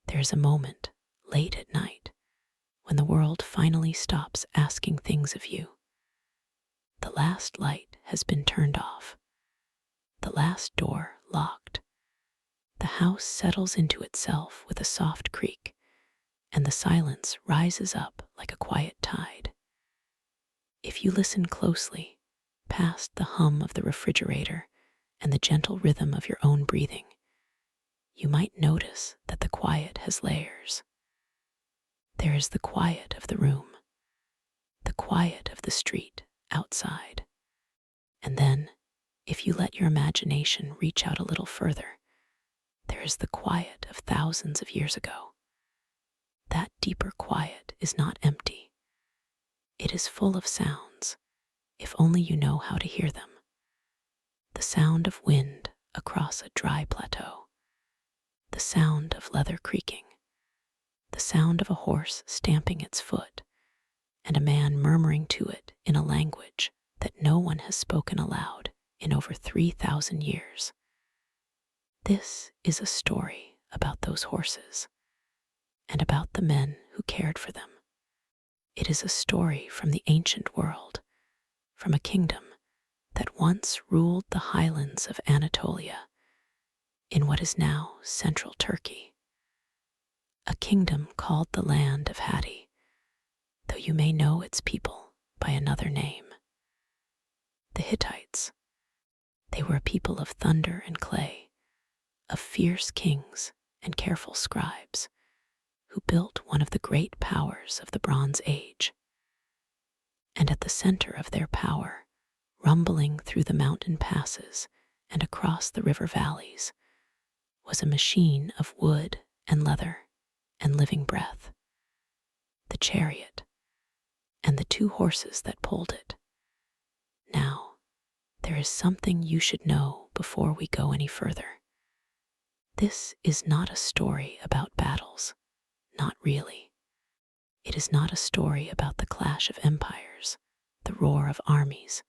There's a moment, late at night, when the world finally stops asking things of you. The last light has been turned off, the last door locked. The house settles into itself with a soft creak, and the silence rises up like a quiet tide. If you listen closely, past the hum of the refrigerator and the gentle rhythm of your own breathing, you might notice that the quiet has layers. There is the quiet of the room, the quiet of the street outside, and then, if you let your imagination reach out a little further, there is the quiet of thousands of years ago. That deeper quiet is not empty. It is full of sounds, if only you know how to hear them. The sound of wind across a dry plateau, the sound of leather creaking, the sound of a horse stamping its foot, and a man murmuring to it in a language that no one has spoken aloud in over 3,000 years. This is a story about those horses and about the men who cared for them. It is a story from the ancient world, from a kingdom that once ruled the highlands of Anatolia in what is now central Turkey. A kingdom called the land of Hatti, though you may know its people by another name. The Hittites. They were a people of thunder and clay, of fierce kings and careful scribes, who built one of the great powers of the Bronze Age. And at the center of their power, rumbling through the mountain passes and across the river valleys, was a machine of wood and leather and living breath, the chariot, and the two horses that pulled it. Now, there is something you should know before we go any further. This is not a story about battles, not really. It is not a story about the clash of empires, the roar of armies,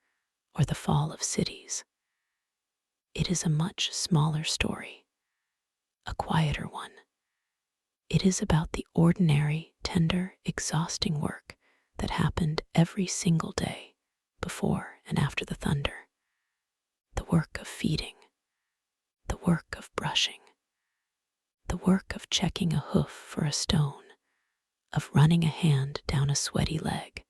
or the fall of cities. It is a much smaller story, a quieter one. It is about the ordinary, tender, exhausting work that happened every single day before and after the thunder. The work of feeding, the work of brushing, the work of checking a hoof for a stone, of running a hand down a sweaty leg,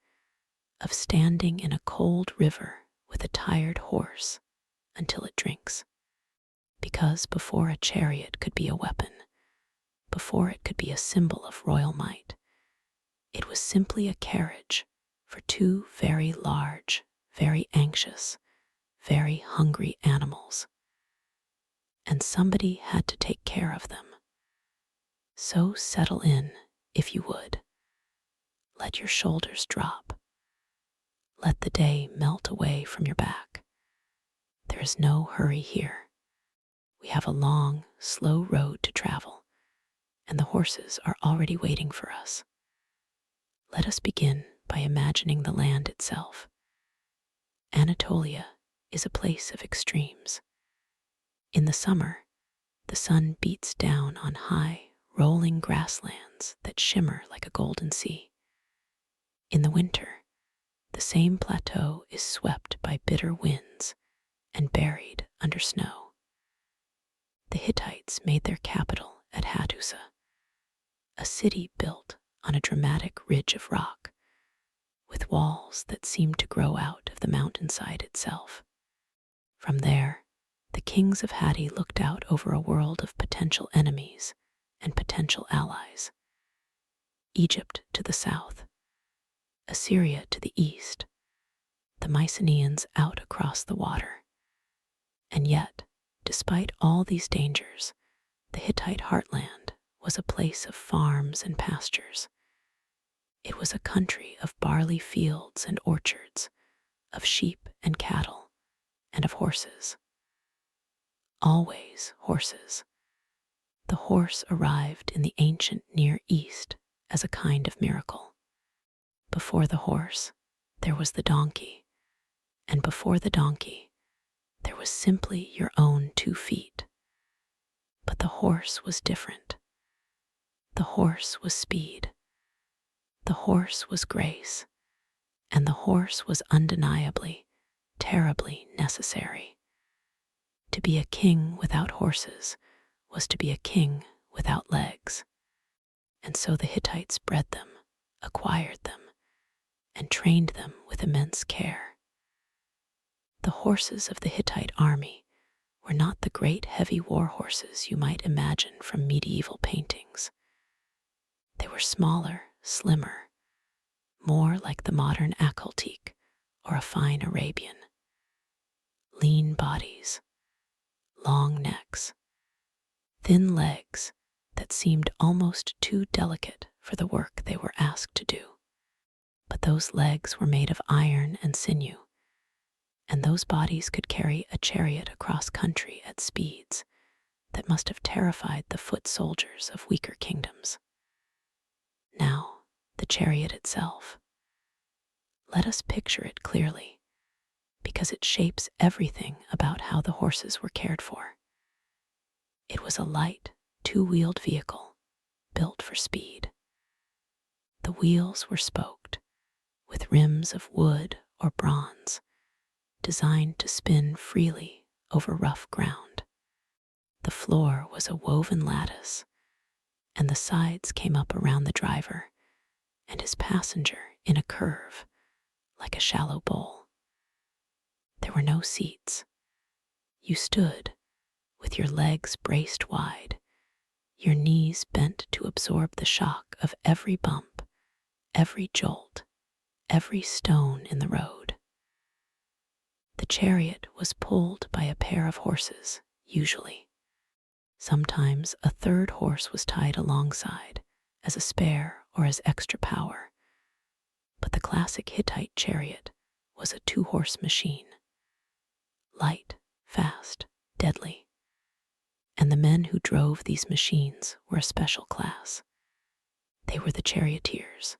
of standing in a cold river with a tired horse until it drinks. Because before a chariot could be a weapon, before it could be a symbol of royal might, it was simply a carriage for two very large, very anxious, very hungry animals. And somebody had to take care of them. So settle in, if you would. Let your shoulders drop. Let the day melt away from your back. There is no hurry here. We have a long, slow road to travel, and the horses are already waiting for us. Let us begin by imagining the land itself. Anatolia is a place of extremes. In the summer, the sun beats down on high, rolling grasslands that shimmer like a golden sea. In the winter, the same plateau is swept by bitter winds and buried under snow. The Hittites made their capital at Hattusa, a city built on a dramatic ridge of rock, with walls that seemed to grow out of the mountainside itself. From there, the kings of Hatti looked out over a world of potential enemies and potential allies. Egypt to the south, Assyria to the east, the Mycenaeans out across the water. And yet, despite all these dangers, the Hittite heartland was a place of farms and pastures. It was a country of barley fields and orchards, of sheep and cattle, and of horses. Always horses. The horse arrived in the ancient Near East as a kind of miracle. Before the horse, there was the donkey, and before the donkey, there was simply your own 2 feet. But the horse was different. The horse was speed, the horse was grace, and the horse was undeniably, terribly necessary. To be a king without horses was to be a king without legs. And so the Hittites bred them, acquired them, and trained them with immense care. The horses of the Hittite army were not the great heavy war horses you might imagine from medieval paintings. They were smaller, slimmer, more like the modern Akultik or a fine Arabian. Lean bodies, long necks, thin legs that seemed almost too delicate for the work they were asked to do. But those legs were made of iron and sinew, and those bodies could carry a chariot across country at speeds that must have terrified the foot soldiers of weaker kingdoms. Now, the chariot itself. Let us picture it clearly, because it shapes everything about how the horses were cared for. It was a light, two-wheeled vehicle built for speed. The wheels were spoked, with rims of wood or bronze, designed to spin freely over rough ground. The floor was a woven lattice, and the sides came up around the driver and his passenger in a curve, like a shallow bowl. There were no seats. You stood, with your legs braced wide, your knees bent to absorb the shock of every bump, every jolt, every stone in the road. The chariot was pulled by a pair of horses, usually. Sometimes a third horse was tied alongside, as a spare or as extra power. But the classic Hittite chariot was a two-horse machine. Light, fast, deadly. And the men who drove these machines were a special class. They were the charioteers.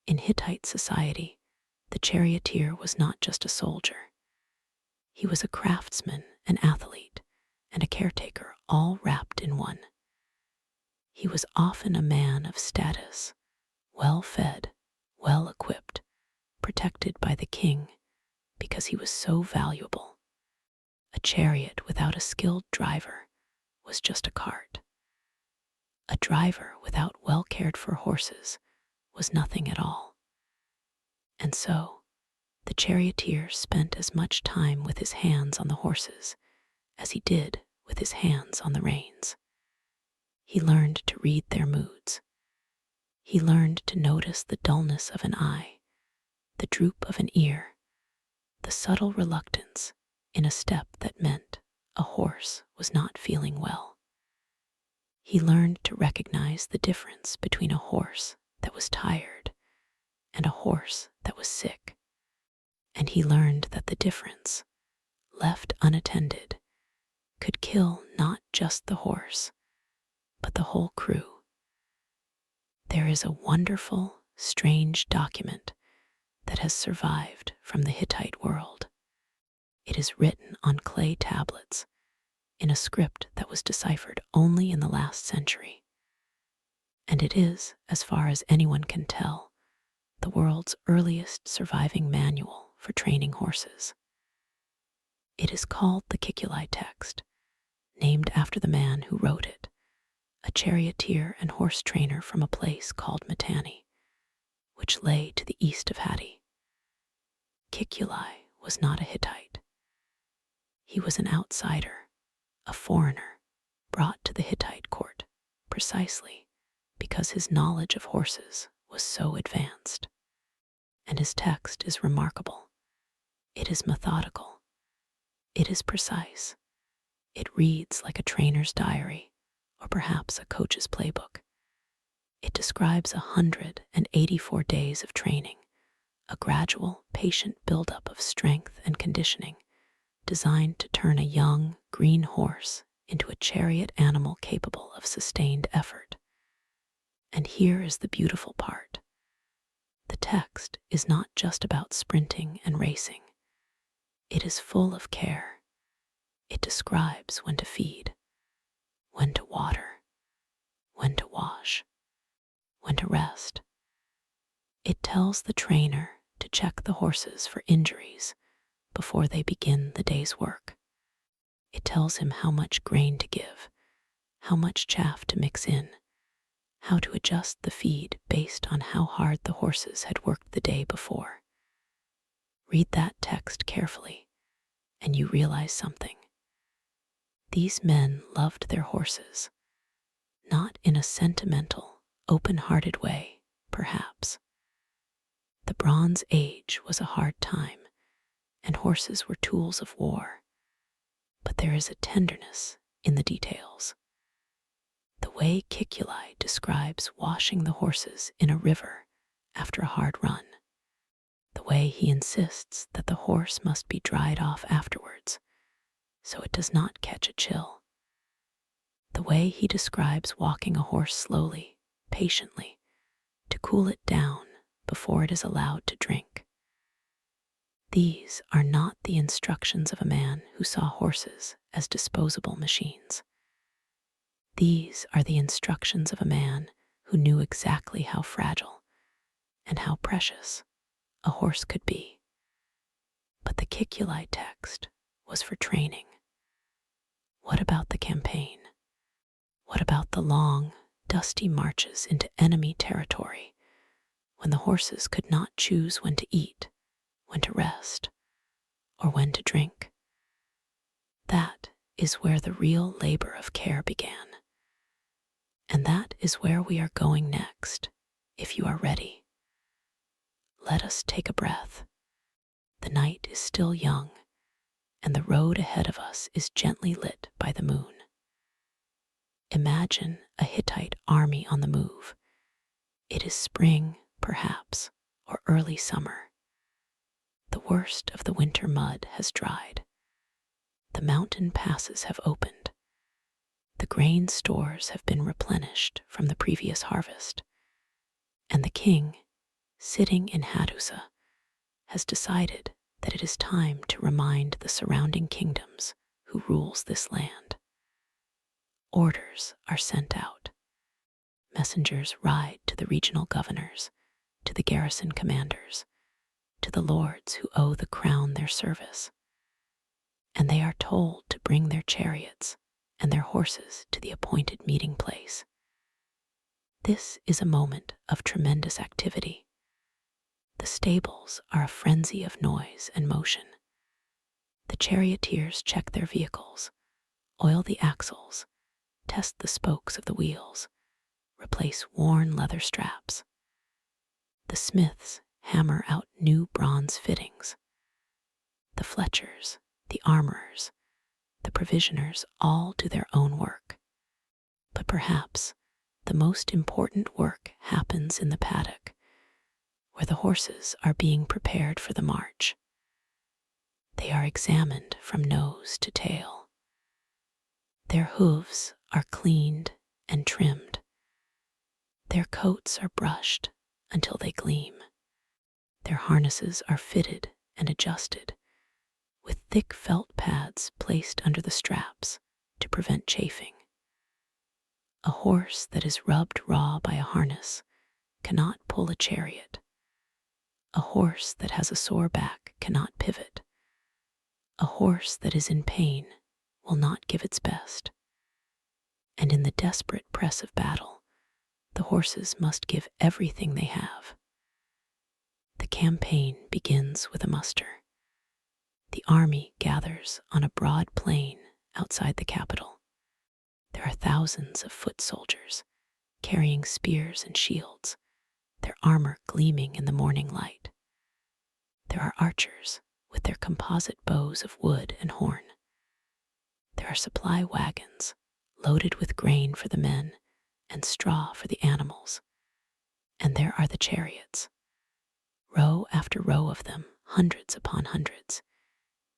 In Hittite society, the charioteer was not just a soldier. He was a craftsman, an athlete, and a caretaker, all wrapped in one. He was often a man of status, well-fed, well-equipped, protected by the king because he was so valuable. A chariot without a skilled driver was just a cart. A driver without well-cared-for horses was nothing at all. And so, the charioteer spent as much time with his hands on the horses as he did with his hands on the reins. He learned to read their moods. He learned to notice the dullness of an eye, the droop of an ear, the subtle reluctance in a step that meant a horse was not feeling well. He learned to recognize the difference between a horse that was tired and a horse that was sick. And he learned that the difference, left unattended, could kill not just the horse, but the whole crew. There is a wonderful, strange document that has survived from the Hittite world. It is written on clay tablets in a script that was deciphered only in the last century. And it is, as far as anyone can tell, the world's earliest surviving manual for training horses. It is called the Hittite text, named after the man who wrote it, a charioteer and horse trainer from a place called Mitanni, which lay to the east of Hatti. Hittite was not a Hittite. He was an outsider, a foreigner, brought to the Hittite court precisely because his knowledge of horses was so advanced. And his text is remarkable. It is methodical. It is precise. It reads like a trainer's diary, or perhaps a coach's playbook. It describes 184 days of training, a gradual, patient buildup of strength and conditioning, designed to turn a young, green horse into a chariot animal capable of sustained effort. And here is the beautiful part. The text is not just about sprinting and racing. It is full of care. It describes when to feed, when to water, when to wash, rest. It tells the trainer to check the horses for injuries before they begin the day's work. It tells him how much grain to give, how much chaff to mix in, how to adjust the feed based on how hard the horses had worked the day before. Read that text carefully, and you realize something. These men loved their horses, not in a sentimental, open-hearted way, perhaps. The Bronze Age was a hard time, and horses were tools of war. But there is a tenderness in the details. The way Kikuli describes washing the horses in a river after a hard run. The way he insists that the horse must be dried off afterwards so it does not catch a chill. The way he describes walking a horse slowly, patiently, to cool it down before it is allowed to drink. These are not the instructions of a man who saw horses as disposable machines. These are the instructions of a man who knew exactly how fragile and how precious a horse could be. But the Kikuli text was for training. What about the campaign? What about the long, dusty marches into enemy territory when the horses could not choose when to eat, when to rest, or when to drink? That is where the real labor of care began. And that is where we are going next, if you are ready. Let us take a breath. The night is still young, and the road ahead of us is gently lit by the moon. Imagine a Hittite army on the move. It is spring, perhaps, or early summer. The worst of the winter mud has dried. The mountain passes have opened. The grain stores have been replenished from the previous harvest. And the king, sitting in Hattusa, has decided that it is time to remind the surrounding kingdoms who rules this land. Orders are sent out. Messengers ride to the regional governors, to the garrison commanders, to the lords who owe the crown their service. And they are told to bring their chariots and their horses to the appointed meeting place. This is a moment of tremendous activity. The stables are a frenzy of noise and motion. The charioteers check their vehicles, oil the axles, test the spokes of the wheels, replace worn leather straps. The smiths hammer out new bronze fittings. The fletchers, the armorers, the provisioners all do their own work. But perhaps the most important work happens in the paddock, where the horses are being prepared for the march. They are examined from nose to tail. Their hooves are cleaned and trimmed. Their coats are brushed until they gleam. Their harnesses are fitted and adjusted, with thick felt pads placed under the straps to prevent chafing. A horse that is rubbed raw by a harness cannot pull a chariot. A horse that has a sore back cannot pivot. A horse that is in pain will not give its best. And in the desperate press of battle, the horses must give everything they have. The campaign begins with a muster. The army gathers on a broad plain outside the capital. There are thousands of foot soldiers carrying spears and shields, their armor gleaming in the morning light. There are archers with their composite bows of wood and horn. There are supply wagons loaded with grain for the men and straw for the animals. And there are the chariots, row after row of them, hundreds upon hundreds,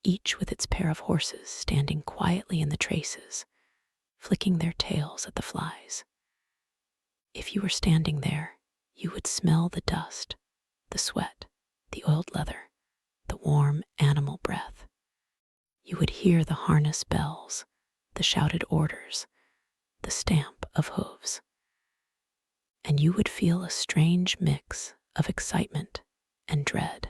each with its pair of horses standing quietly in the traces, flicking their tails at the flies. If you were standing there, you would smell the dust, the sweat, the oiled leather, the warm animal breath. You would hear the harness bells, the shouted orders, the stamp of hooves. and you would feel a strange mix of excitement and dread.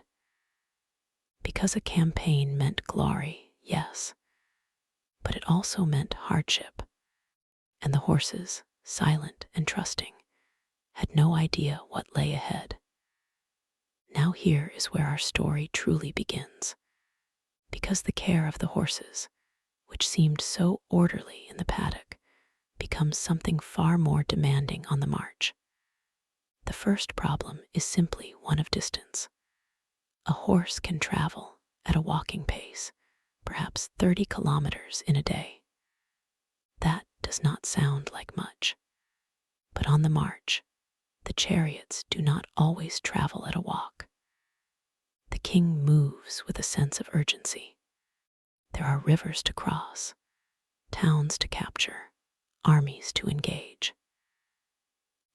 Because a campaign meant glory, yes, but it also meant hardship, and the horses, silent and trusting, had no idea what lay ahead. Now here is where our story truly begins, because the care of the horses, which seemed so orderly in the paddock, becomes something far more demanding on the march. The first problem is simply one of distance. A horse can travel at a walking pace, perhaps 30 kilometers in a day. That does not sound like much, but on the march, the chariots do not always travel at a walk. The king moves with a sense of urgency. There are rivers to cross, towns to capture, armies to engage.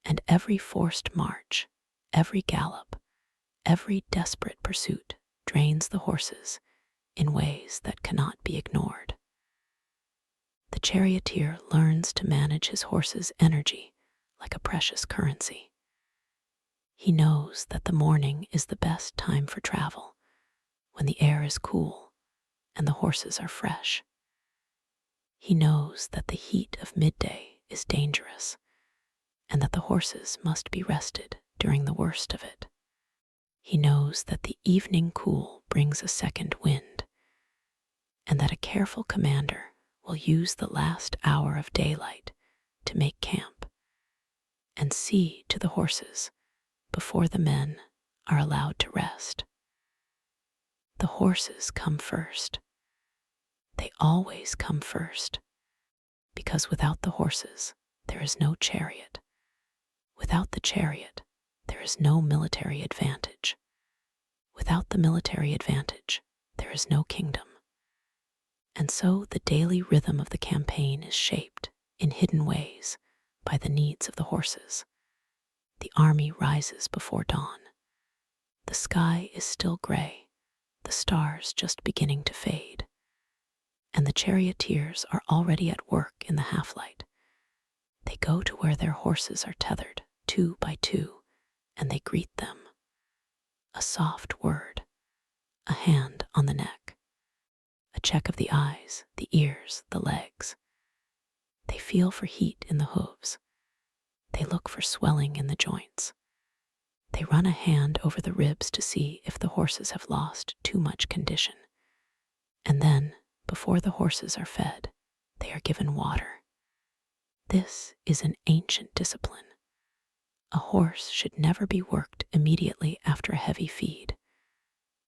And every forced march, every gallop, every desperate pursuit drains the horses in ways that cannot be ignored. The charioteer learns to manage his horse's energy like a precious currency. He knows that the morning is the best time for travel, when the air is cool and the horses are fresh. He knows that the heat of midday is dangerous, and that the horses must be rested during the worst of it. He knows that the evening cool brings a second wind, and that a careful commander will use the last hour of daylight to make camp and see to the horses before the men are allowed to rest. The horses come first. They always come first, because without the horses, there is no chariot. Without the chariot, there is no military advantage. Without the military advantage, there is no kingdom. And so the daily rhythm of the campaign is shaped in hidden ways by the needs of the horses. The army rises before dawn. The sky is still gray, the stars just beginning to fade, and the charioteers are already at work in the half-light. They go to where their horses are tethered, 2 by 2, and they greet them. A soft word, a hand on the neck, a check of the eyes, the ears, the legs. They feel for heat in the hooves. They look for swelling in the joints. They run a hand over the ribs to see if the horses have lost too much condition. And then, before the horses are fed, they are given water. This is an ancient discipline. A horse should never be worked immediately after a heavy feed.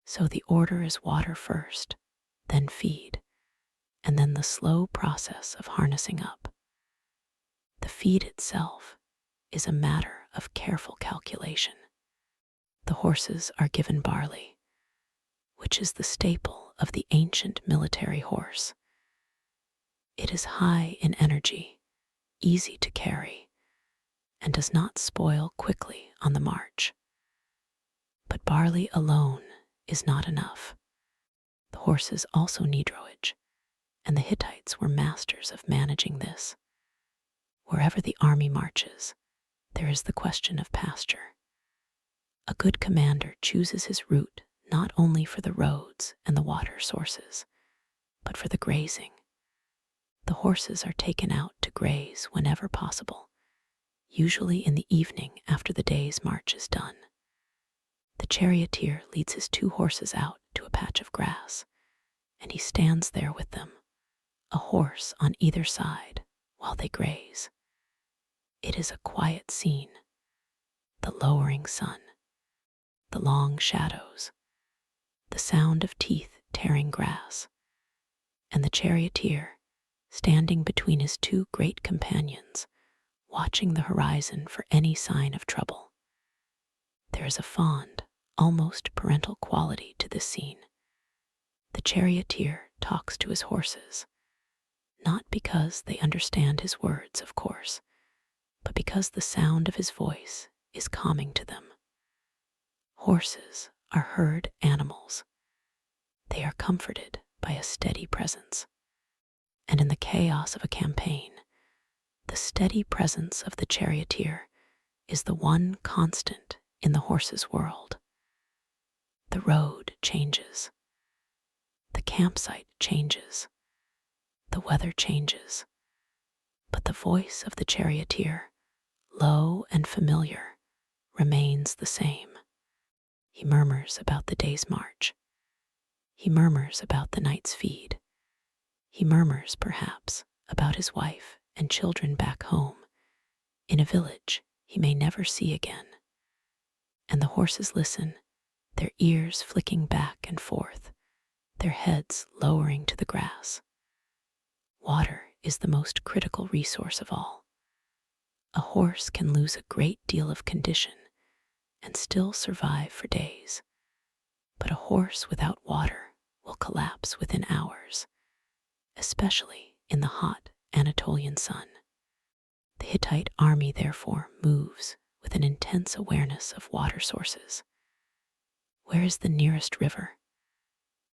So the order is water first, then feed, and then the slow process of harnessing up. The feed itself is a matter of careful calculation. The horses are given barley, which is the staple of the ancient military horse. It is high in energy, easy to carry, and does not spoil quickly on the march. But barley alone is not enough. The horses also need forage, and the Hittites were masters of managing this. Wherever the army marches, there is the question of pasture. A good commander chooses his route not only for the roads and the water sources, but for the grazing. The horses are taken out to graze whenever possible, usually in the evening after the day's march is done. The charioteer leads his 2 horses out to a patch of grass, and he stands there with them, a horse on either side, while they graze. It is a quiet scene. The lowering sun, the long shadows, the sound of teeth tearing grass, and the charioteer standing between his 2 great companions, watching the horizon for any sign of trouble. There is a fond, almost parental quality to this scene. The charioteer talks to his horses, not because they understand his words, of course, but because the sound of his voice is calming to them. Horses are herd animals. They are comforted by a steady presence. And in the chaos of a campaign, the steady presence of the charioteer is the one constant in the horse's world. The road changes, the campsite changes, the weather changes, but the voice of the charioteer, low and familiar, remains the same. He murmurs about the day's march. He murmurs about the night's feed. He murmurs, perhaps, about his wife and children back home, in a village he may never see again. And the horses listen, their ears flicking back and forth, their heads lowering to the grass. Water is the most critical resource of all. A horse can lose a great deal of condition and still survive for days, but a horse without water will collapse within hours, especially in the hot Anatolian sun. The Hittite army, therefore, moves with an intense awareness of water sources. Where is the nearest river?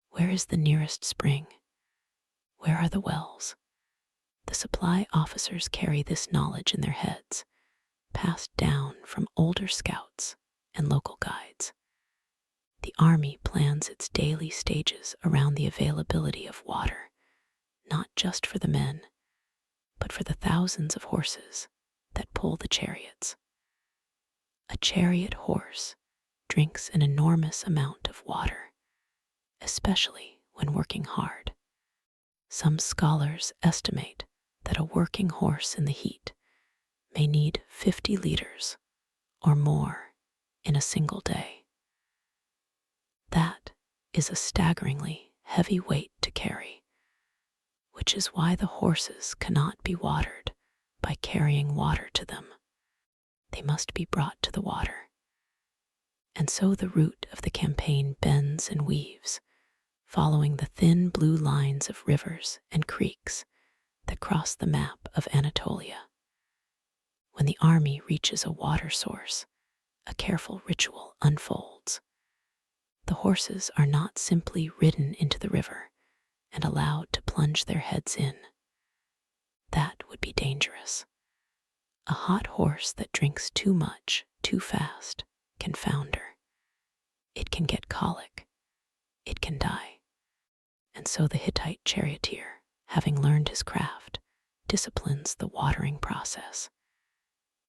Where is the nearest spring? Where are the wells? The supply officers carry this knowledge in their heads, passed down from older scouts and local guides. The army plans its daily stages around the availability of water, not just for the men, but for the thousands of horses that pull the chariots. A chariot horse drinks an enormous amount of water, especially when working hard. Some scholars estimate that a working horse in the heat may need 50 liters or more in a single day. That is a staggeringly heavy weight to carry, which is why the horses cannot be watered by carrying water to them. They must be brought to the water. And so the route of the campaign bends and weaves, following the thin blue lines of rivers and creeks that cross the map of Anatolia. When the army reaches a water source, a careful ritual unfolds. The horses are not simply ridden into the river and allowed to plunge their heads in. That would be dangerous. A hot horse that drinks too much, too fast, can founder. It can get colic. It can die. And so the Hittite charioteer, having learned his craft, disciplines the watering process.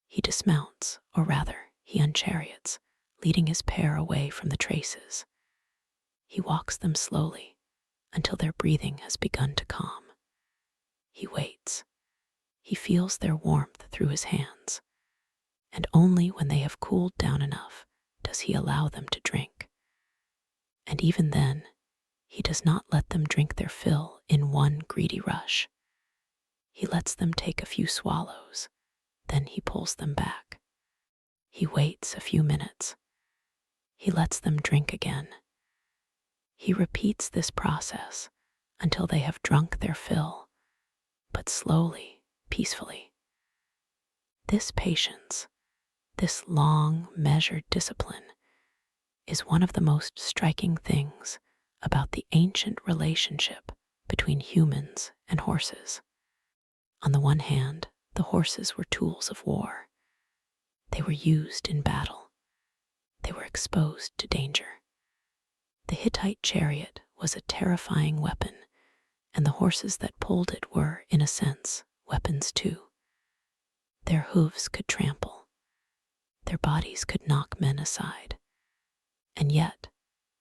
He dismounts, or rather, he unchariots, leading his pair away from the traces. He walks them slowly until their breathing has begun to calm. He waits. He feels their warmth through his hands, and only when they have cooled down enough does he allow them to drink. And even then, he does not let them drink their fill in one greedy rush. He lets them take a few swallows, then he pulls them back. He waits a few minutes. He lets them drink again. He repeats this process until they have drunk their fill, but slowly, peacefully. This patience, this long, measured discipline, is one of the most striking things about the ancient relationship between humans and horses. On the one hand, the horses were tools of war. They were used in battle. They were exposed to danger. The Hittite chariot was a terrifying weapon, and the horses that pulled it were, in a sense, weapons too. Their hooves could trample. Their bodies could knock men aside. And yet,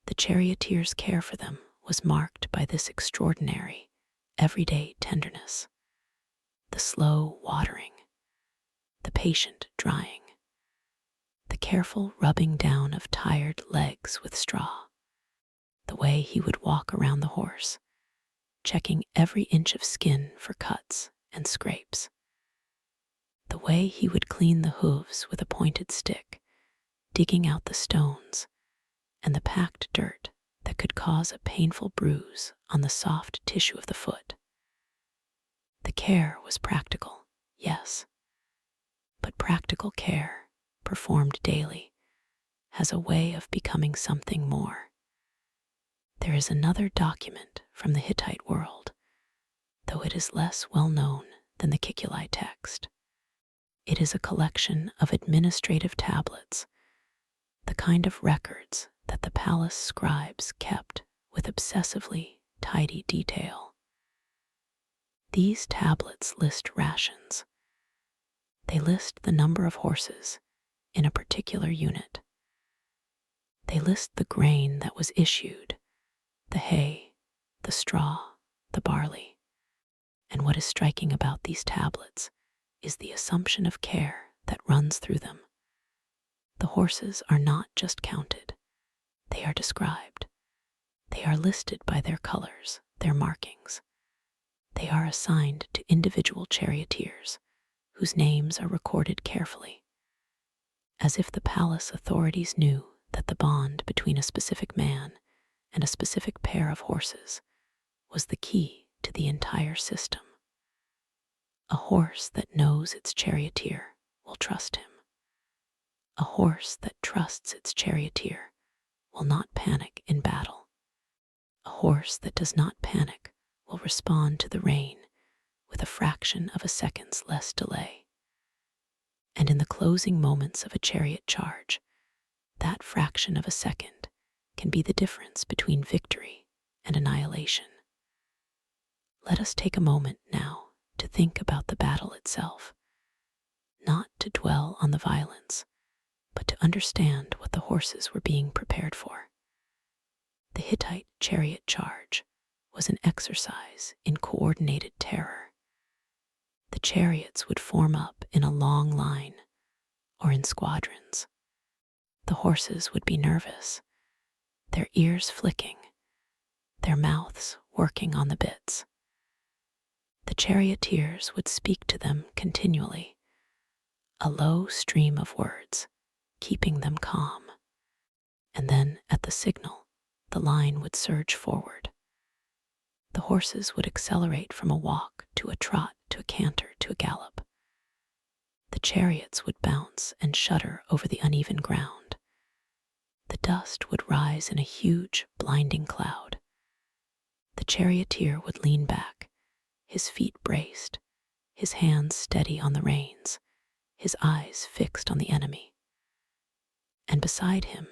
the charioteers' care for them was marked by this extraordinary, everyday tenderness. The slow watering, the patient drying, the careful rubbing down of tired legs with straw, the way he would walk around the horse, checking every inch of skin for cuts and scrapes, the way he would clean the hooves with a pointed stick, digging out the stones and the packed dirt that could cause a painful bruise on the soft tissue of the foot. The care was practical, yes, but practical care, performed daily, has a way of becoming something more. There is another document from the Hittite world, though it is less well known than the Kikuli text. It is a collection of administrative tablets, the kind of records that the palace scribes kept with obsessively tidy detail. These tablets list rations. They list the number of horses in a particular unit. They list the grain that was issued, the hay, the straw, the barley. And what is striking about these tablets is the assumption of care that runs through them. The horses are not just counted, they are described. They are listed by their colors, their markings. They are assigned to individual charioteers, whose names are recorded carefully, as if the palace authorities knew that the bond between a specific man and a specific pair of horses was the key to the entire system. A horse that knows its charioteer will trust him. A horse that trusts its charioteer will not panic in battle. A horse that does not panic will respond to the rein with a fraction of a second's less delay. And in the closing moments of a chariot charge, that fraction of a second can be the difference between victory and annihilation. Let us take a moment now to think about the battle itself, not to dwell on the violence, but to understand what the horses were being prepared for. The Hittite chariot charge was an exercise in coordinated terror. The chariots would form up in a long line or in squadrons. The horses would be nervous, their ears flicking, their mouths working on the bits. The charioteers would speak to them continually, a low stream of words, keeping them calm. And then, at the signal, the line would surge forward. The horses would accelerate from a walk to a trot to a canter to a gallop. The chariots would bounce and shudder over the uneven ground. The dust would rise in a huge, blinding cloud. The charioteer would lean back, his feet braced, his hands steady on the reins, his eyes fixed on the enemy. And beside him,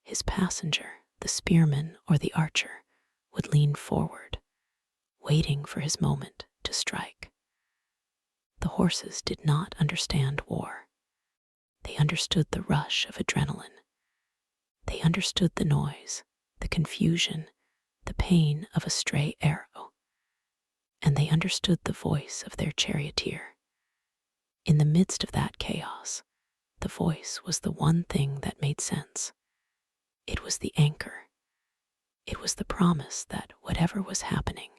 his passenger, the spearman or the archer, would lean forward, waiting for his moment to strike. The horses did not understand war. They understood the rush of adrenaline. They understood the noise, the confusion, the pain of a stray arrow. And they understood the voice of their charioteer. In the midst of that chaos, the voice was the one thing that made sense. It was the anchor. It was the promise that whatever was happening,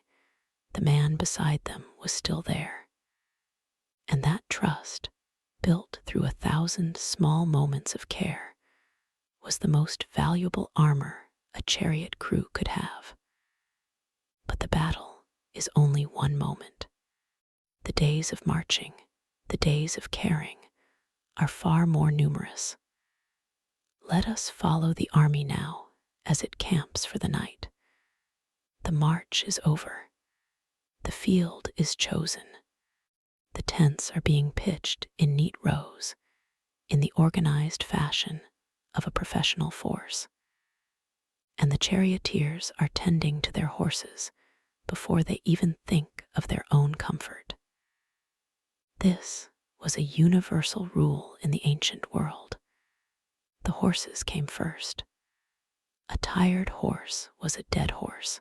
the man beside them was still there. And that trust, built through 1,000 small moments of care, was the most valuable armor a chariot crew could have. But the battle is only one moment. The days of marching, the days of caring, are far more numerous. Let us follow the army now as it camps for the night. The march is over. The field is chosen. The tents are being pitched in neat rows, in the organized fashion of a professional force. And the charioteers are tending to their horses before they even think of their own comfort. This was a universal rule in the ancient world. The horses came first. A tired horse was a dead horse,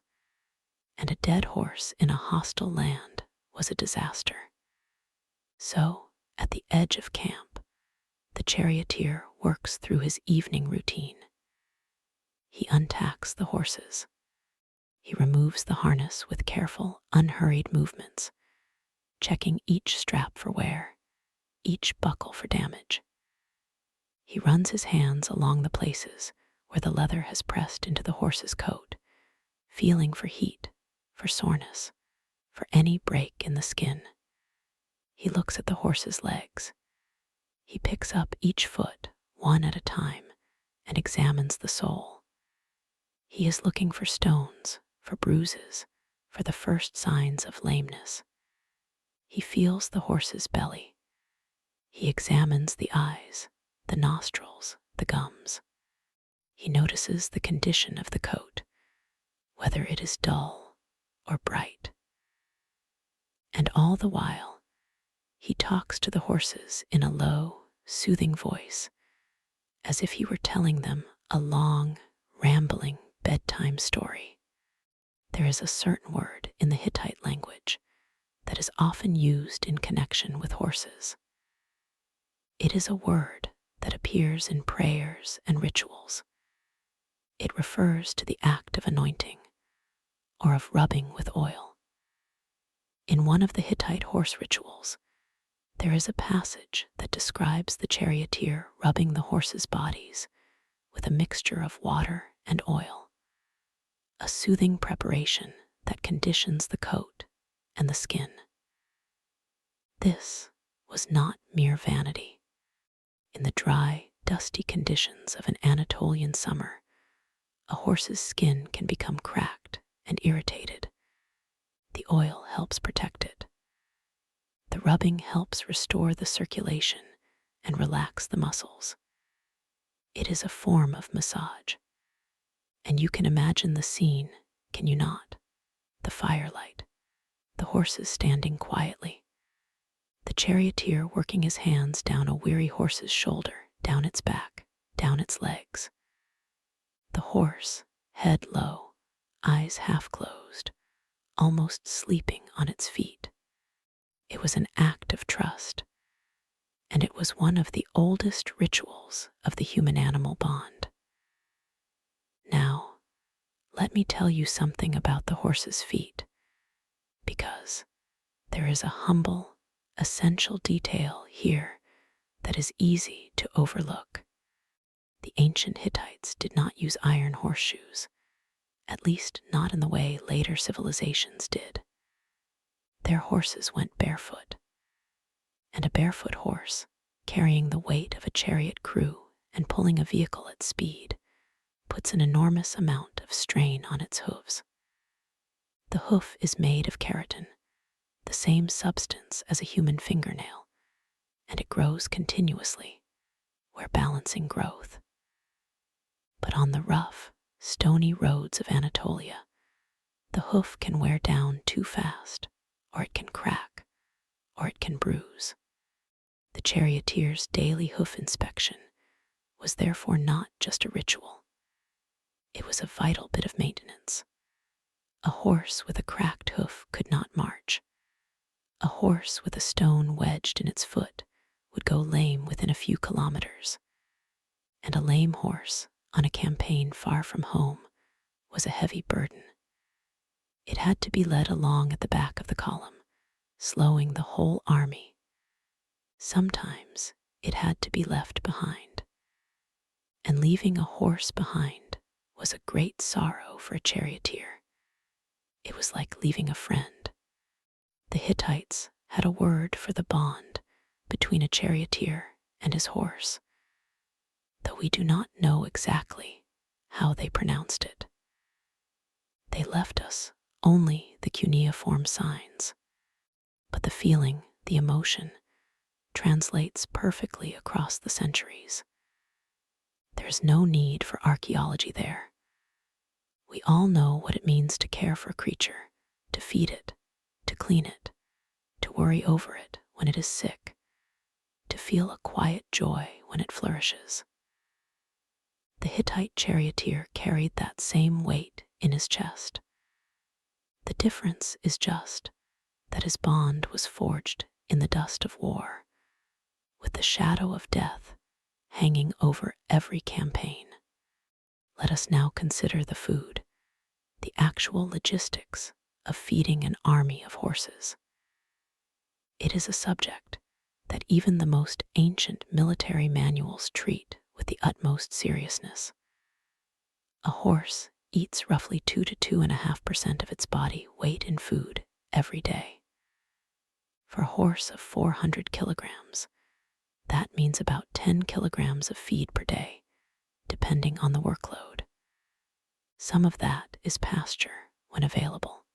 and a dead horse in a hostile land was a disaster. So, at the edge of camp, the charioteer works through his evening routine. He untacks the horses. He removes the harness with careful, unhurried movements, checking each strap for wear, each buckle for damage. He runs his hands along the places where the leather has pressed into the horse's coat, feeling for heat, for soreness, for any break in the skin. He looks at the horse's legs. He picks up each foot, one at a time, and examines the sole. He is looking for stones, for bruises, for the first signs of lameness. He feels the horse's belly. He examines the eyes, the nostrils, the gums. He notices the condition of the coat, whether it is dull or bright. And all the while, he talks to the horses in a low, soothing voice, as if he were telling them a long, rambling bedtime story. There is a certain word in the Hittite language that is often used in connection with horses. It is a word that appears in prayers and rituals. It refers to the act of anointing or of rubbing with oil. In one of the Hittite horse rituals, there is a passage that describes the charioteer rubbing the horses' bodies with a mixture of water and oil, a soothing preparation that conditions the coat and the skin. This was not mere vanity. In the dry, dusty conditions of an Anatolian summer, a horse's skin can become cracked and irritated. The oil helps protect it. The rubbing helps restore the circulation and relax the muscles. It is a form of massage. And you can imagine the scene, can you not? The firelight, the horses standing quietly, the charioteer working his hands down a weary horse's shoulder, down its back, down its legs. The horse, head low, eyes half closed, almost sleeping on its feet. It was an act of trust, and it was one of the oldest rituals of the human-animal bond. Now, let me tell you something about the horse's feet, because there is a humble, essential detail here that is easy to overlook. The ancient Hittites did not use iron horseshoes, at least not in the way later civilizations did. Their horses went barefoot, and a barefoot horse, carrying the weight of a chariot crew and pulling a vehicle at speed, puts an enormous amount of strain on its hooves. The hoof is made of keratin, the same substance as a human fingernail, and it grows continuously, where balancing growth. But on the rough, stony roads of Anatolia, the hoof can wear down too fast, or it can crack, or it can bruise. The charioteer's daily hoof inspection was therefore not just a ritual. It was a vital bit of maintenance. A horse with a cracked hoof could not march. A horse with a stone wedged in its foot would go lame within a few kilometers. And a lame horse on a campaign far from home was a heavy burden. It had to be led along at the back of the column, slowing the whole army. Sometimes it had to be left behind. And leaving a horse behind was a great sorrow for a charioteer. It was like leaving a friend. The Hittites had a word for the bond between a charioteer and his horse, though we do not know exactly how they pronounced it. They left us only the cuneiform signs, but the feeling, the emotion, translates perfectly across the centuries. There is no need for archaeology there. We all know what it means to care for a creature, to feed it, to clean it, to worry over it when it is sick, to feel a quiet joy when it flourishes. The Hittite charioteer carried that same weight in his chest. The difference is just that his bond was forged in the dust of war, with the shadow of death hanging over every campaign. Let us now consider the food, the actual logistics of feeding an army of horses. It is a subject that even the most ancient military manuals treat with the utmost seriousness. A horse eats roughly 2 to 2.5% of its body weight in food every day. For a horse of 400 kilograms, that means about 10 kilograms of feed per day, depending on the workload. Some of that is pasture when available.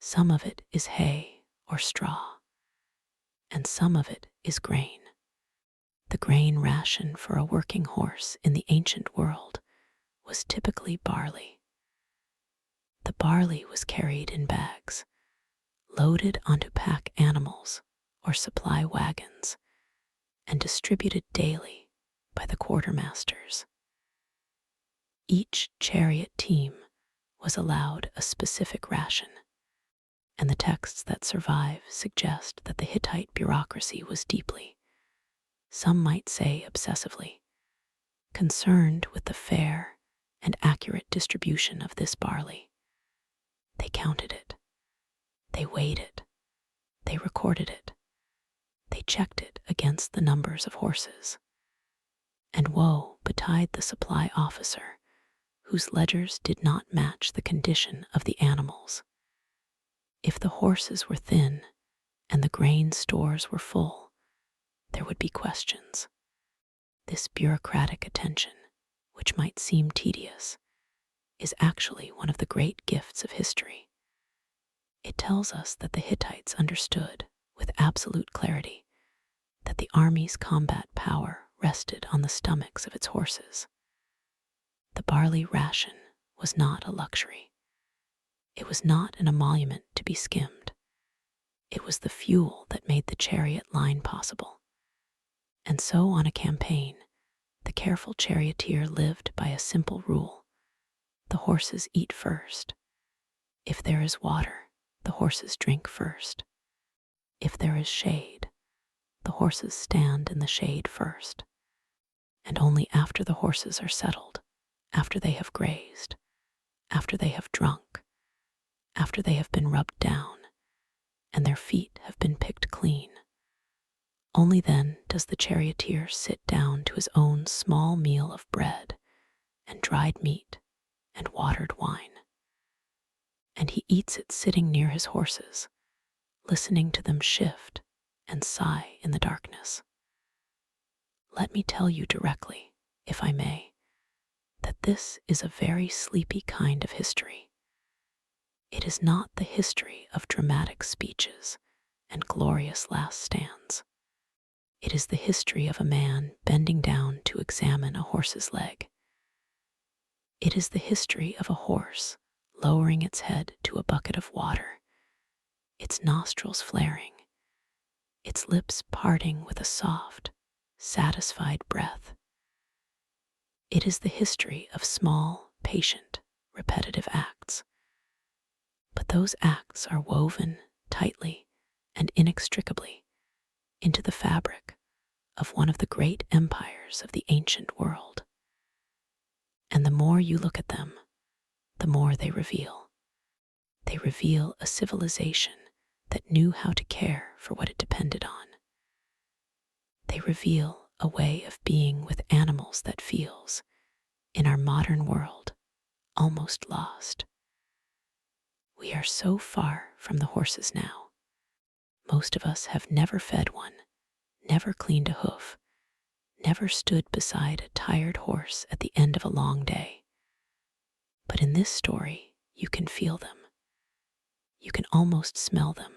Some of it is hay or straw, and some of it is grain. The grain ration for a working horse in the ancient world was typically barley. The barley was carried in bags, loaded onto pack animals or supply wagons, and distributed daily by the quartermasters. Each chariot team was allowed a specific ration, and the texts that survive suggest that the Hittite bureaucracy was deeply, some might say obsessively, concerned with the fair and accurate distribution of this barley. They counted it, they weighed it, they recorded it, they checked it against the numbers of horses. And woe betide the supply officer whose ledgers did not match the condition of the animals. If the horses were thin and the grain stores were full, there would be questions. This bureaucratic attention, which might seem tedious, is actually one of the great gifts of history. It tells us that the Hittites understood, with absolute clarity, that the army's combat power rested on the stomachs of its horses. The barley ration was not a luxury. It was not an emolument to be skimmed. It was the fuel that made the chariot line possible. And so on a campaign, the careful charioteer lived by a simple rule. The horses eat first. If there is water, the horses drink first. If there is shade, the horses stand in the shade first. And only after the horses are settled, after they have grazed, after they have drunk, after they have been rubbed down, and their feet have been picked clean, only then does the charioteer sit down to his own small meal of bread and dried meat and watered wine. And he eats it sitting near his horses, listening to them shift and sigh in the darkness. Let me tell you directly, if I may, that this is a very sleepy kind of history. It is not the history of dramatic speeches and glorious last stands. It is the history of a man bending down to examine a horse's leg. It is the history of a horse lowering its head to a bucket of water, its nostrils flaring, its lips parting with a soft, satisfied breath. It is the history of small, patient, repetitive acts. But those acts are woven tightly and inextricably into the fabric of one of the great empires of the ancient world. And the more you look at them, the more they reveal. They reveal a civilization that knew how to care for what it depended on. They reveal a way of being with animals that feels, in our modern world, almost lost. We are so far from the horses now. Most of us have never fed one, never cleaned a hoof, never stood beside a tired horse at the end of a long day. But in this story, you can feel them. You can almost smell them.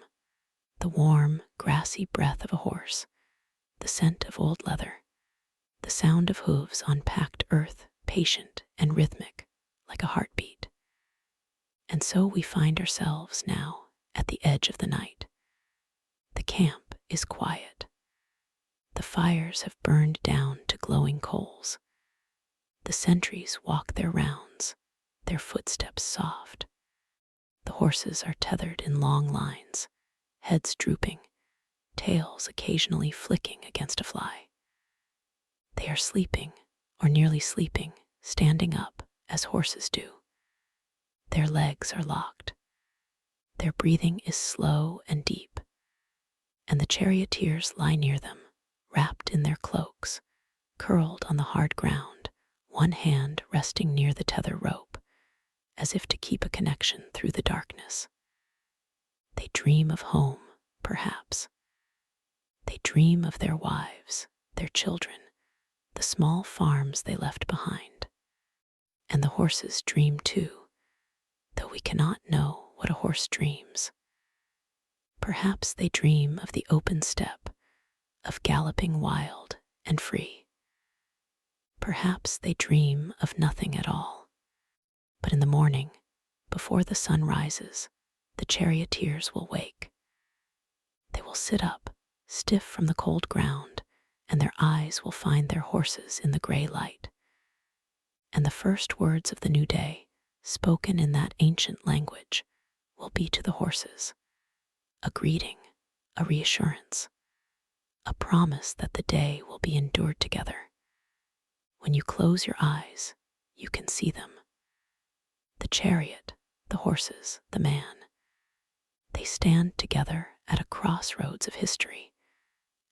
The warm, grassy breath of a horse, the scent of old leather, the sound of hooves on packed earth, patient and rhythmic, like a heartbeat. And so we find ourselves now at the edge of the night. The camp is quiet. The fires have burned down to glowing coals. The sentries walk their rounds, their footsteps soft. The horses are tethered in long lines, heads drooping, tails occasionally flicking against a fly. They are sleeping, or nearly sleeping, standing up as horses do. Their legs are locked. Their breathing is slow and deep, and the charioteers lie near them, wrapped in their cloaks, curled on the hard ground, one hand resting near the tether rope, as if to keep a connection through the darkness. They dream of home, perhaps. They dream of their wives, their children, the small farms they left behind. And the horses dream too, though we cannot know what a horse dreams. Perhaps they dream of the open steppe, of galloping wild and free. Perhaps they dream of nothing at all. But in the morning, before the sun rises, the charioteers will wake. They will sit up, stiff from the cold ground, and their eyes will find their horses in the gray light. And the first words of the new day, spoken in that ancient language, will be to the horses a greeting, a reassurance, a promise that the day will be endured together. When you close your eyes, you can see them. The chariot, the horses, the man. They stand together at a crossroads of history,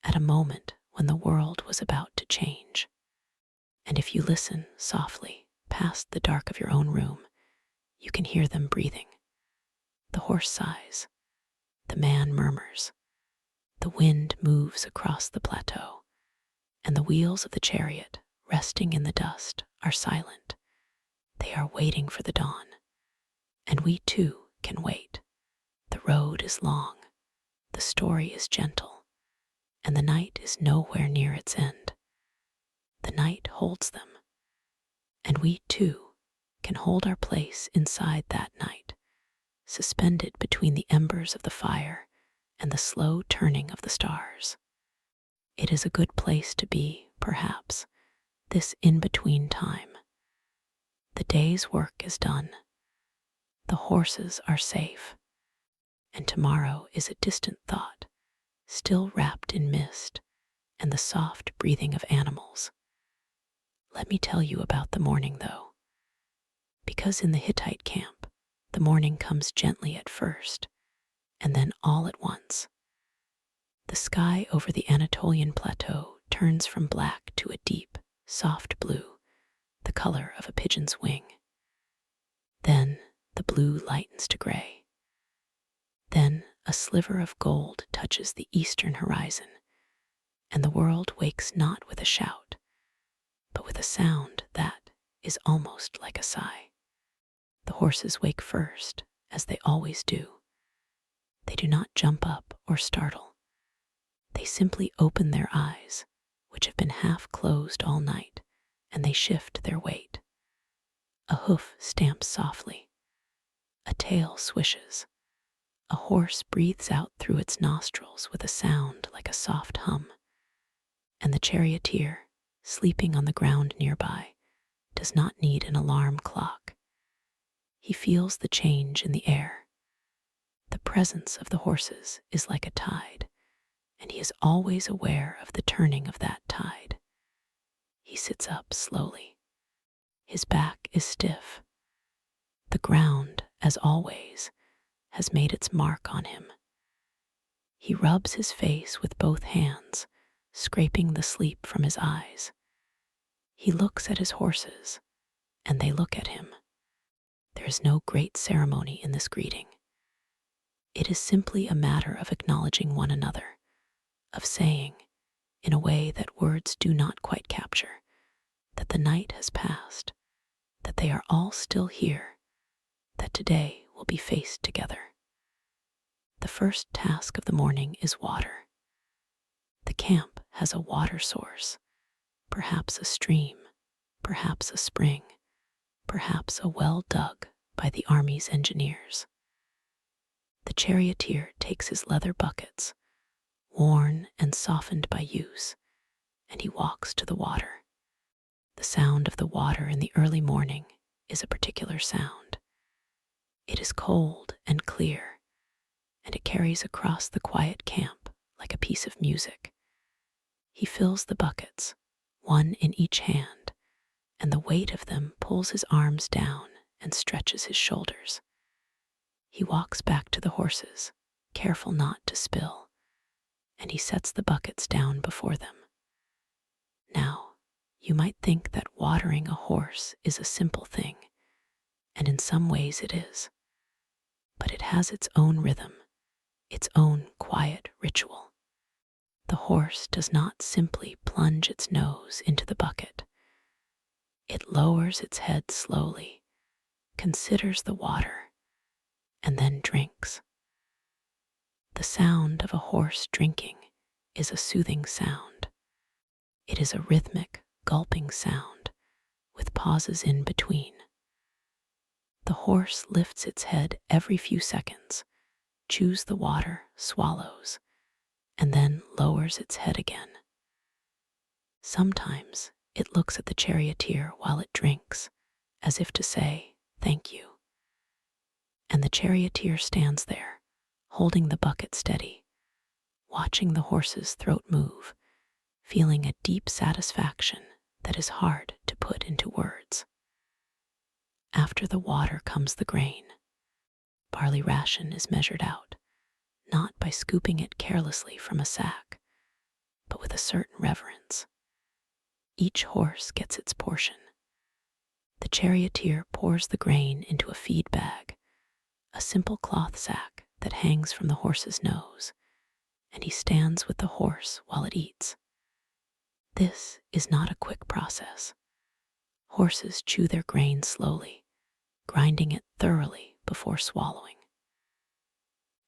at a moment when the world was about to change. And if you listen softly past the dark of your own room, you can hear them breathing. The horse sighs, the man murmurs, the wind moves across the plateau, and the wheels of the chariot, resting in the dust, are silent. They are waiting for the dawn, and we too can wait. The road is long, the story is gentle, and the night is nowhere near its end. The night holds them, and we too can hold our place inside that night, suspended between the embers of the fire and the slow turning of the stars. It is a good place to be, perhaps, this in-between time. The day's work is done. The horses are safe, and tomorrow is a distant thought, still wrapped in mist and the soft breathing of animals. Let me tell you about the morning, though, because in the Hittite camp, the morning comes gently at first, and then all at once. The sky over the Anatolian plateau turns from black to a deep, soft blue, the color of a pigeon's wing. Then the blue lightens to gray. Then a sliver of gold touches the eastern horizon, and the world wakes not with a shout, but with a sound that is almost like a sigh. The horses wake first, as they always do. They do not jump up or startle. They simply open their eyes, which have been half closed all night, and they shift their weight. A hoof stamps softly. A tail swishes. A horse breathes out through its nostrils with a sound like a soft hum. And the charioteer, sleeping on the ground nearby, does not need an alarm clock. He feels the change in the air. The presence of the horses is like a tide, and he is always aware of the turning of that tide. He sits up slowly. His back is stiff. The ground, as always, has made its mark on him. He rubs his face with both hands, scraping the sleep from his eyes. He looks at his horses, and they look at him. There is no great ceremony in this greeting. It is simply a matter of acknowledging one another, of saying, in a way that words do not quite capture, that the night has passed, that they are all still here, that today will be faced together. The first task of the morning is water. The camp has a water source, perhaps a stream, perhaps a spring, perhaps a well dug by the army's engineers. The charioteer takes his leather buckets, worn and softened by use, and he walks to the water. The sound of the water in the early morning is a particular sound. It is cold and clear, and it carries across the quiet camp like a piece of music. He fills the buckets, one in each hand, and the weight of them pulls his arms down and stretches his shoulders. He walks back to the horses, careful not to spill, and he sets the buckets down before them. Now, you might think that watering a horse is a simple thing, and in some ways it is, but it has its own rhythm, its own quiet ritual. The horse does not simply plunge its nose into the bucket. It lowers its head slowly, considers the water, and then drinks. The sound of a horse drinking is a soothing sound. It is a rhythmic, gulping sound with pauses in between. The horse lifts its head every few seconds, chews the water, swallows, and then lowers its head again. Sometimes it looks at the charioteer while it drinks, as if to say, "Thank you." And the charioteer stands there, holding the bucket steady, watching the horse's throat move, feeling a deep satisfaction that is hard to put into words. After the water comes the grain. Barley ration is measured out, not by scooping it carelessly from a sack, but with a certain reverence. Each horse gets its portion. The charioteer pours the grain into a feed bag, a simple cloth sack that hangs from the horse's nose, and he stands with the horse while it eats. This is not a quick process. Horses chew their grain slowly, grinding it thoroughly before swallowing.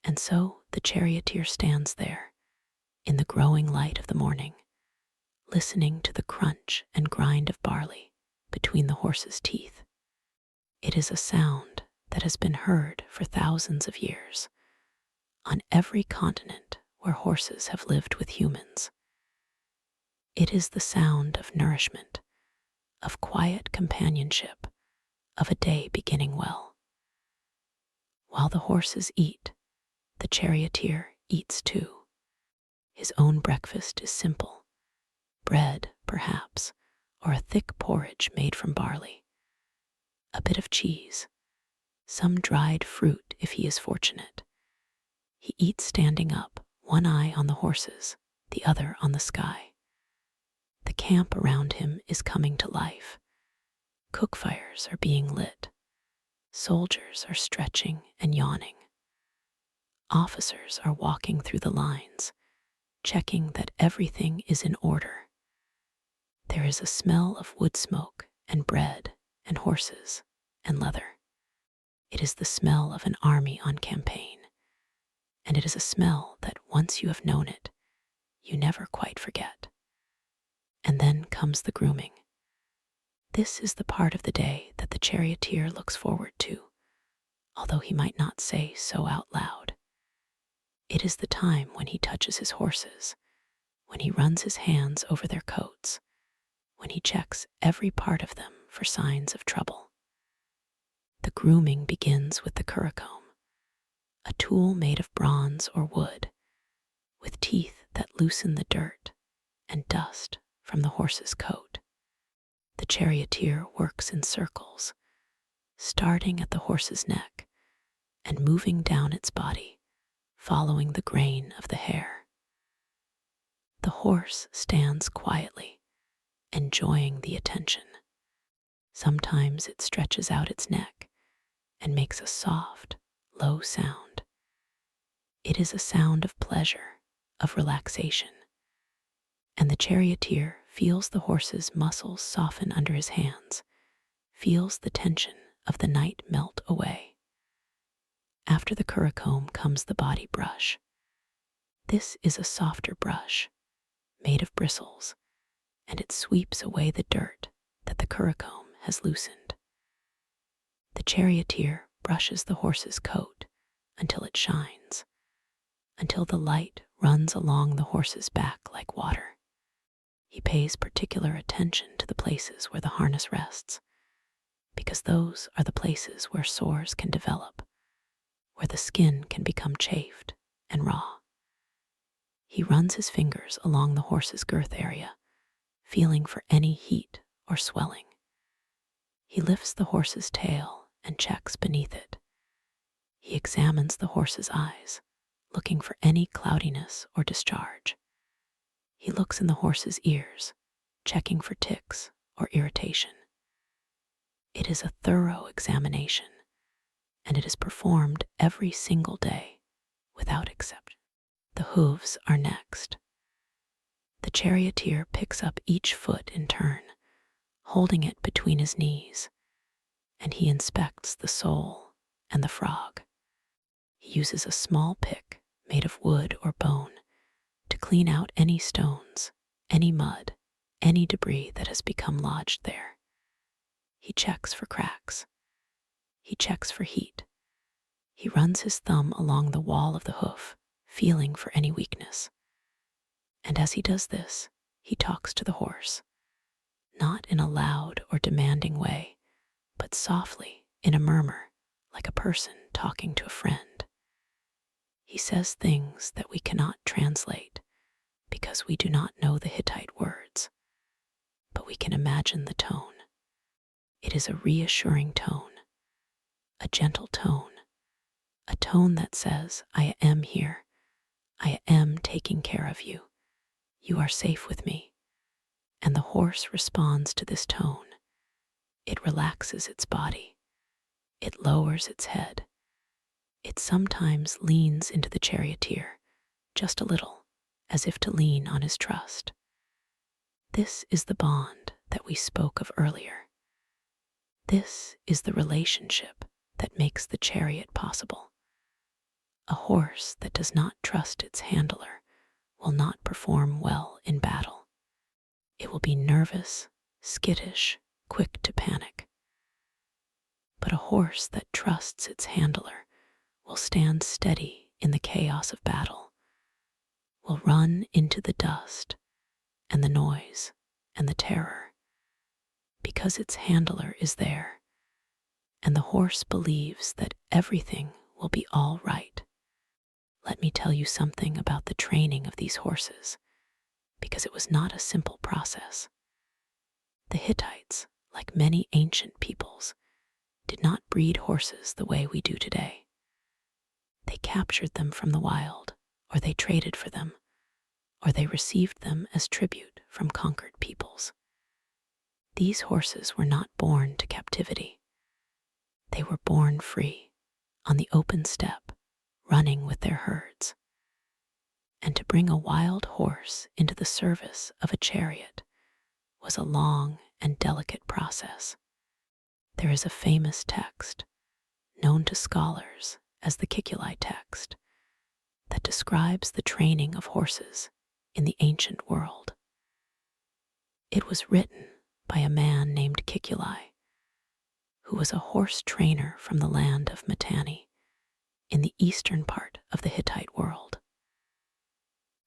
And so the charioteer stands there, in the growing light of the morning, listening to the crunch and grind of barley between the horse's teeth. It is a sound that has been heard for thousands of years, on every continent where horses have lived with humans. It is the sound of nourishment, of quiet companionship, of a day beginning well. While the horses eat, the charioteer eats too. His own breakfast is simple: bread, perhaps, or a thick porridge made from barley, a bit of cheese, some dried fruit if he is fortunate. He eats standing up, one eye on the horses, the other on the sky. The camp around him is coming to life. Cook fires are being lit. Soldiers are stretching and yawning. Officers are walking through the lines, checking that everything is in order. There is a smell of wood smoke and bread and horses and leather. It is the smell of an army on campaign, and it is a smell that once you have known it, you never quite forget. And then comes the grooming. This is the part of the day that the charioteer looks forward to, although he might not say so out loud. It is the time when he touches his horses, when he runs his hands over their coats, when he checks every part of them for signs of trouble. The grooming begins with the curricomb, a tool made of bronze or wood, with teeth that loosen the dirt and dust from the horse's coat. The charioteer works in circles, starting at the horse's neck and moving down its body, following the grain of the hair. The horse stands quietly, enjoying the attention. Sometimes it stretches out its neck and makes a soft, low sound. It is a sound of pleasure, of relaxation. And the charioteer feels the horse's muscles soften under his hands, feels the tension of the night melt away. After the curricomb comes the body brush. This is a softer brush, made of bristles, and it sweeps away the dirt that the curricomb has loosened. The charioteer brushes the horse's coat until it shines, until the light runs along the horse's back like water. He pays particular attention to the places where the harness rests, because those are the places where sores can develop, where the skin can become chafed and raw. He runs his fingers along the horse's girth area, feeling for any heat or swelling. He lifts the horse's tail and checks beneath it. He examines the horse's eyes, looking for any cloudiness or discharge. He looks in the horse's ears, checking for ticks or irritation. It is a thorough examination, and it is performed every single day, without exception. The hooves are next. The charioteer picks up each foot in turn, holding it between his knees, and he inspects the sole and the frog. He uses a small pick made of wood or bone to clean out any stones, any mud, any debris that has become lodged there. He checks for cracks. He checks for heat. He runs his thumb along the wall of the hoof, feeling for any weakness. And as he does this, he talks to the horse, not in a loud or demanding way, but softly, in a murmur, like a person talking to a friend. He says things that we cannot translate because we do not know the Hittite words, but we can imagine the tone. It is a reassuring tone, a gentle tone, a tone that says, I am here, I am taking care of you, you are safe with me. And the horse responds to this tone. It relaxes its body, it lowers its head, it sometimes leans into the charioteer, just a little, as if to lean on his trust. This is the bond that we spoke of earlier. This is the relationship that makes the chariot possible. A horse that does not trust its handler will not perform well in battle. It will be nervous, skittish, quick to panic. But a horse that trusts its handler will stand steady in the chaos of battle, will run into the dust and the noise and the terror, because its handler is there, and the horse believes that everything will be all right. Let me tell you something about the training of these horses, because it was not a simple process. The Hittites, like many ancient peoples, did not breed horses the way we do today. They captured them from the wild, or they traded for them, or they received them as tribute from conquered peoples. These horses were not born to captivity. They were born free, on the open steppe, running with their herds. And to bring a wild horse into the service of a chariot was a long and delicate process. There is a famous text, known to scholars as the Hittite text, that describes the training of horses in the ancient world. It was written by a man named Hittite, who was a horse trainer from the land of Mitanni, in the eastern part of the Hittite world.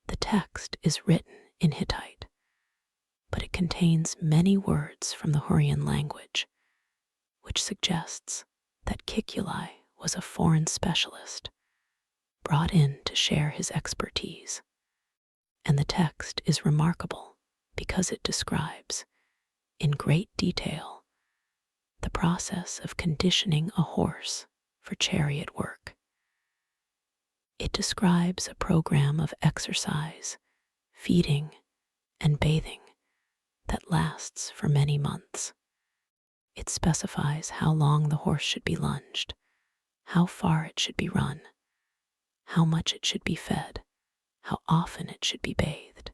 The text is written in Hittite, but it contains many words from the Hurrian language, which suggests that Hittite was a foreign specialist brought in to share his expertise. And the text is remarkable because it describes, in great detail, the process of conditioning a horse for chariot work. It describes a program of exercise, feeding, and bathing that lasts for many months. It specifies how long the horse should be lunged, how far it should be run, how much it should be fed, how often it should be bathed.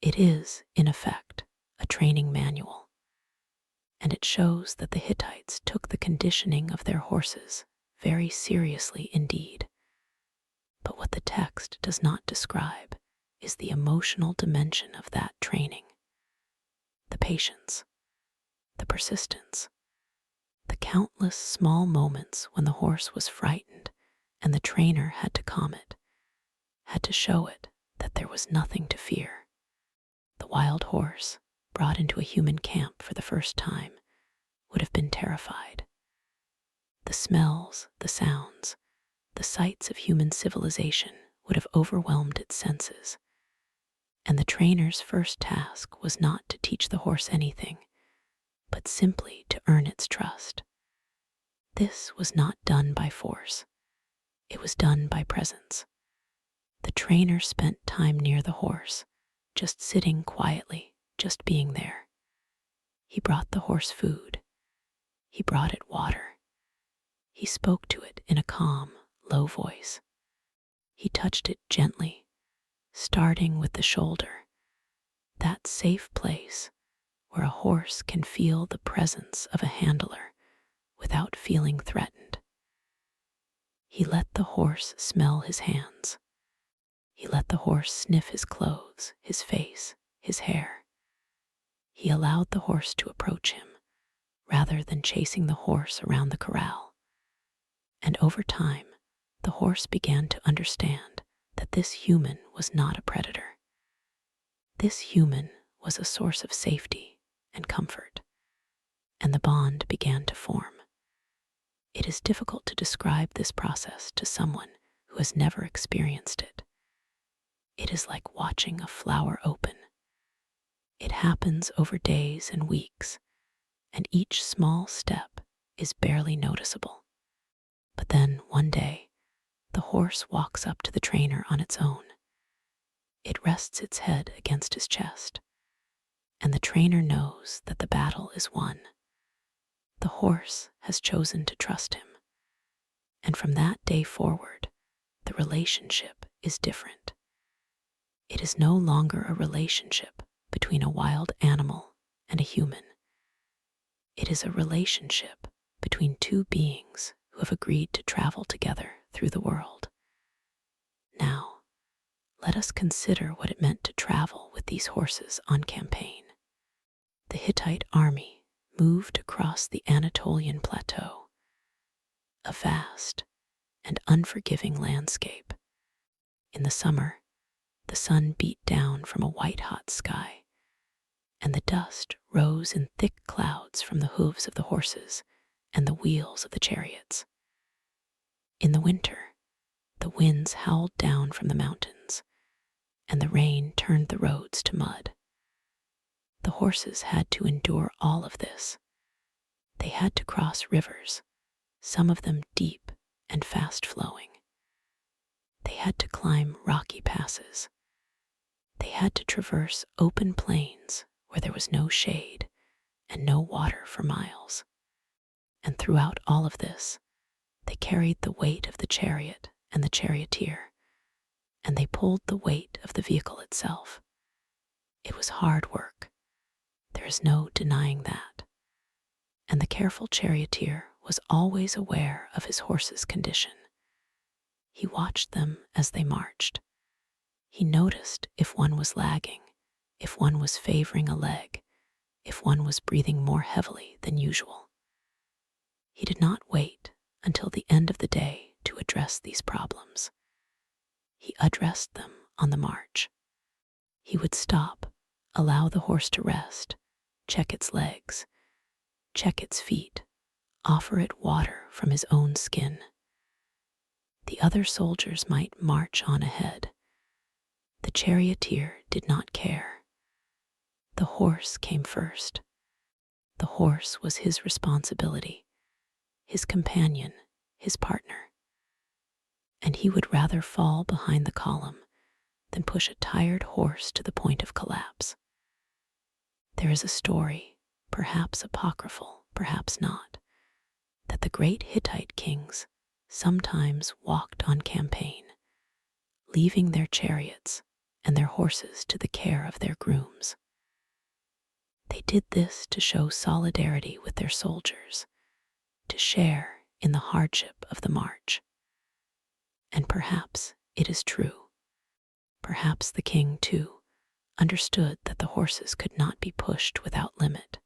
It is, in effect, a training manual, and it shows that the Hittites took the conditioning of their horses very seriously indeed. But what the text does not describe is the emotional dimension of that training. The patience, the persistence, the countless small moments when the horse was frightened and the trainer had to calm it, had to show it that there was nothing to fear. The wild horse, brought into a human camp for the first time, would have been terrified. The smells, the sounds, the sights of human civilization would have overwhelmed its senses. And the trainer's first task was not to teach the horse anything, but simply to earn its trust. This was not done by force. It was done by presence. The trainer spent time near the horse, just sitting quietly, just being there. He brought the horse food. He brought it water. He spoke to it in a calm, low voice. He touched it gently, starting with the shoulder, that safe place where a horse can feel the presence of a handler without feeling threatened. He let the horse smell his hands. He let the horse sniff his clothes, his face, his hair. He allowed the horse to approach him rather than chasing the horse around the corral. And over time, the horse began to understand that this human was not a predator. This human was a source of safety and comfort, and the bond began to form. It is difficult to describe this process to someone who has never experienced it. It is like watching a flower open. It happens over days and weeks, and each small step is barely noticeable. But then, one day, the horse walks up to the trainer on its own. It rests its head against his chest, and the trainer knows that the battle is won. The horse has chosen to trust him, and from that day forward, the relationship is different. It is no longer a relationship between a wild animal and a human. It is a relationship between two beings who have agreed to travel together through the world. Now, let us consider what it meant to travel with these horses on campaign. The Hittite army moved across the Anatolian plateau, a vast and unforgiving landscape. In the summer, the sun beat down from a white-hot sky, and the dust rose in thick clouds from the hooves of the horses and the wheels of the chariots. In the winter, the winds howled down from the mountains, and the rain turned the roads to mud. The horses had to endure all of this. They had to cross rivers, some of them deep and fast-flowing. They had to climb rocky passes. They had to traverse open plains where there was no shade and no water for miles. And throughout all of this, they carried the weight of the chariot and the charioteer, and they pulled the weight of the vehicle itself. It was hard work. There is no denying that. And the careful charioteer was always aware of his horse's condition. He watched them as they marched. He noticed if one was lagging, if one was favoring a leg, if one was breathing more heavily than usual. He did not wait until the end of the day to address these problems. He addressed them on the march. He would stop, allow the horse to rest, check its legs, check its feet, offer it water from his own skin. The other soldiers might march on ahead. The charioteer did not care. The horse came first. The horse was his responsibility, his companion, his partner. And he would rather fall behind the column than push a tired horse to the point of collapse. There is a story, perhaps apocryphal, perhaps not, that the great Hittite kings sometimes walked on campaign, leaving their chariots and their horses to the care of their grooms. They did this to show solidarity with their soldiers, to share in the hardship of the march. And perhaps it is true. Perhaps the king, too, understood that the horses could not be pushed without limit.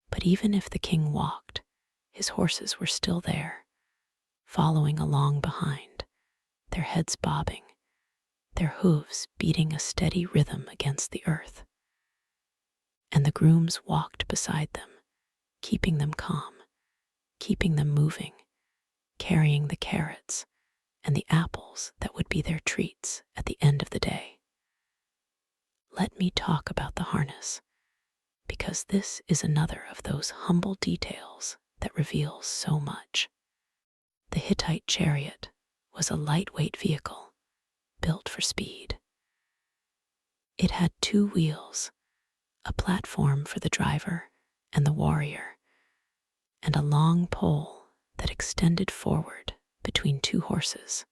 But even if the king walked, his horses were still there, following along behind, their heads bobbing, their hooves beating a steady rhythm against the earth. And the grooms walked beside them, keeping them calm, keeping them moving, carrying the carrots and the apples that would be their treats at the end of the day. Let me talk about the harness, because this is another of those humble details that reveals so much. The Hittite chariot was a lightweight vehicle built for speed. It had 2 wheels, a platform for the driver and the warrior, and a long pole that extended forward between 2 horses.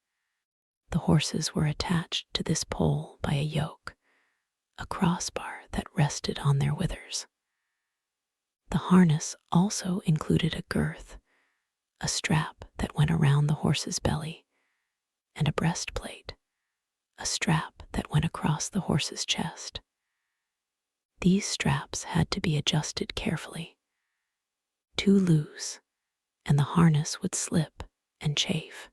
The horses were attached to this pole by a yoke, a crossbar that rested on their withers. The harness also included a girth, a strap that went around the horse's belly, and a breastplate, a strap that went across the horse's chest. These straps had to be adjusted carefully. Too loose, and the harness would slip and chafe.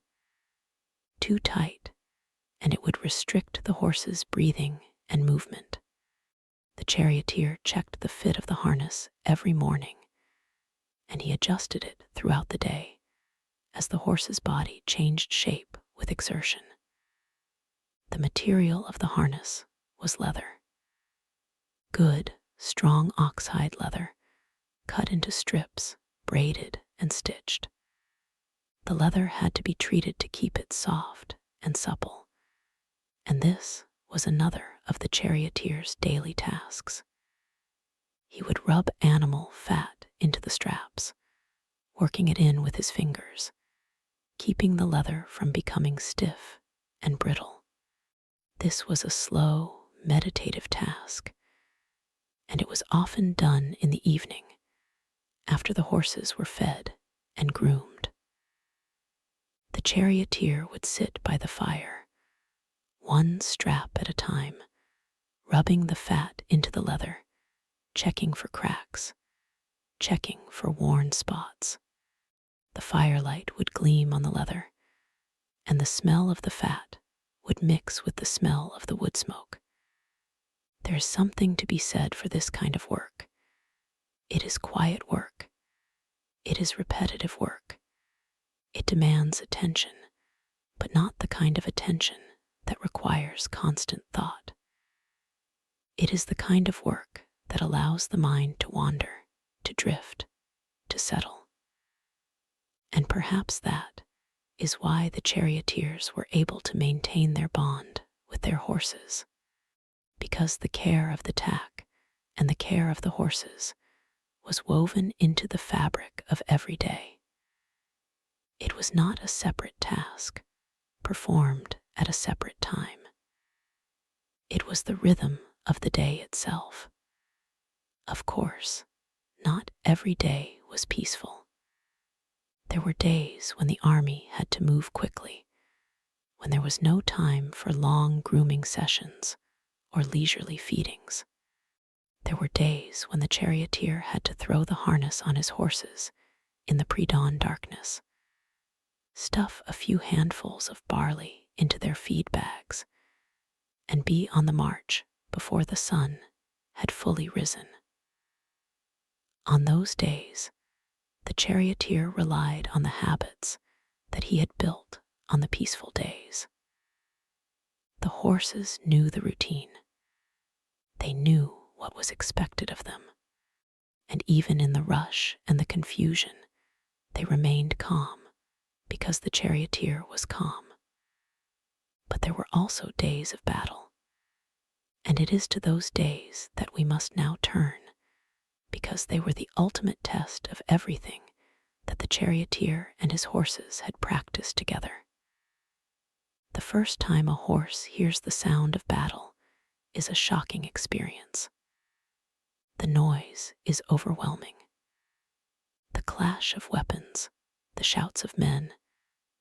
Too tight, and it would restrict the horse's breathing and movement. The charioteer checked the fit of the harness every morning, and he adjusted it throughout the day as the horse's body changed shape with exertion. The material of the harness was leather. Good, strong oxhide leather, cut into strips, braided and stitched. The leather had to be treated to keep it soft and supple, and this was another of the charioteer's daily tasks. He would rub animal fat into the straps, working it in with his fingers, keeping the leather from becoming stiff and brittle. This was a slow, meditative task, and it was often done in the evening after the horses were fed and groomed. The charioteer would sit by the fire, one strap at a time, rubbing the fat into the leather, checking for cracks, checking for worn spots. The firelight would gleam on the leather, and the smell of the fat would mix with the smell of the wood smoke. There is something to be said for this kind of work. It is quiet work. It is repetitive work. It demands attention, but not the kind of attention that requires constant thought. It is the kind of work that allows the mind to wander, to drift, to settle. And perhaps that is why the charioteers were able to maintain their bond with their horses, because the care of the tack and the care of the horses was woven into the fabric of every day. It was not a separate task, performed at a separate time. It was the rhythm of the day itself. Of course, not every day was peaceful. There were days when the army had to move quickly, when there was no time for long grooming sessions or leisurely feedings. There were days when the charioteer had to throw the harness on his horses in the pre-dawn darkness, stuff a few handfuls of barley into their feed bags, and be on the march before the sun had fully risen. On those days, the charioteer relied on the habits that he had built on the peaceful days. The horses knew the routine. They knew what was expected of them, and even in the rush and the confusion, they remained calm because the charioteer was calm. But there were also days of battle, and it is to those days that we must now turn, because they were the ultimate test of everything that the charioteer and his horses had practiced together. The first time a horse hears the sound of battle is a shocking experience. The noise is overwhelming. The clash of weapons, the shouts of men,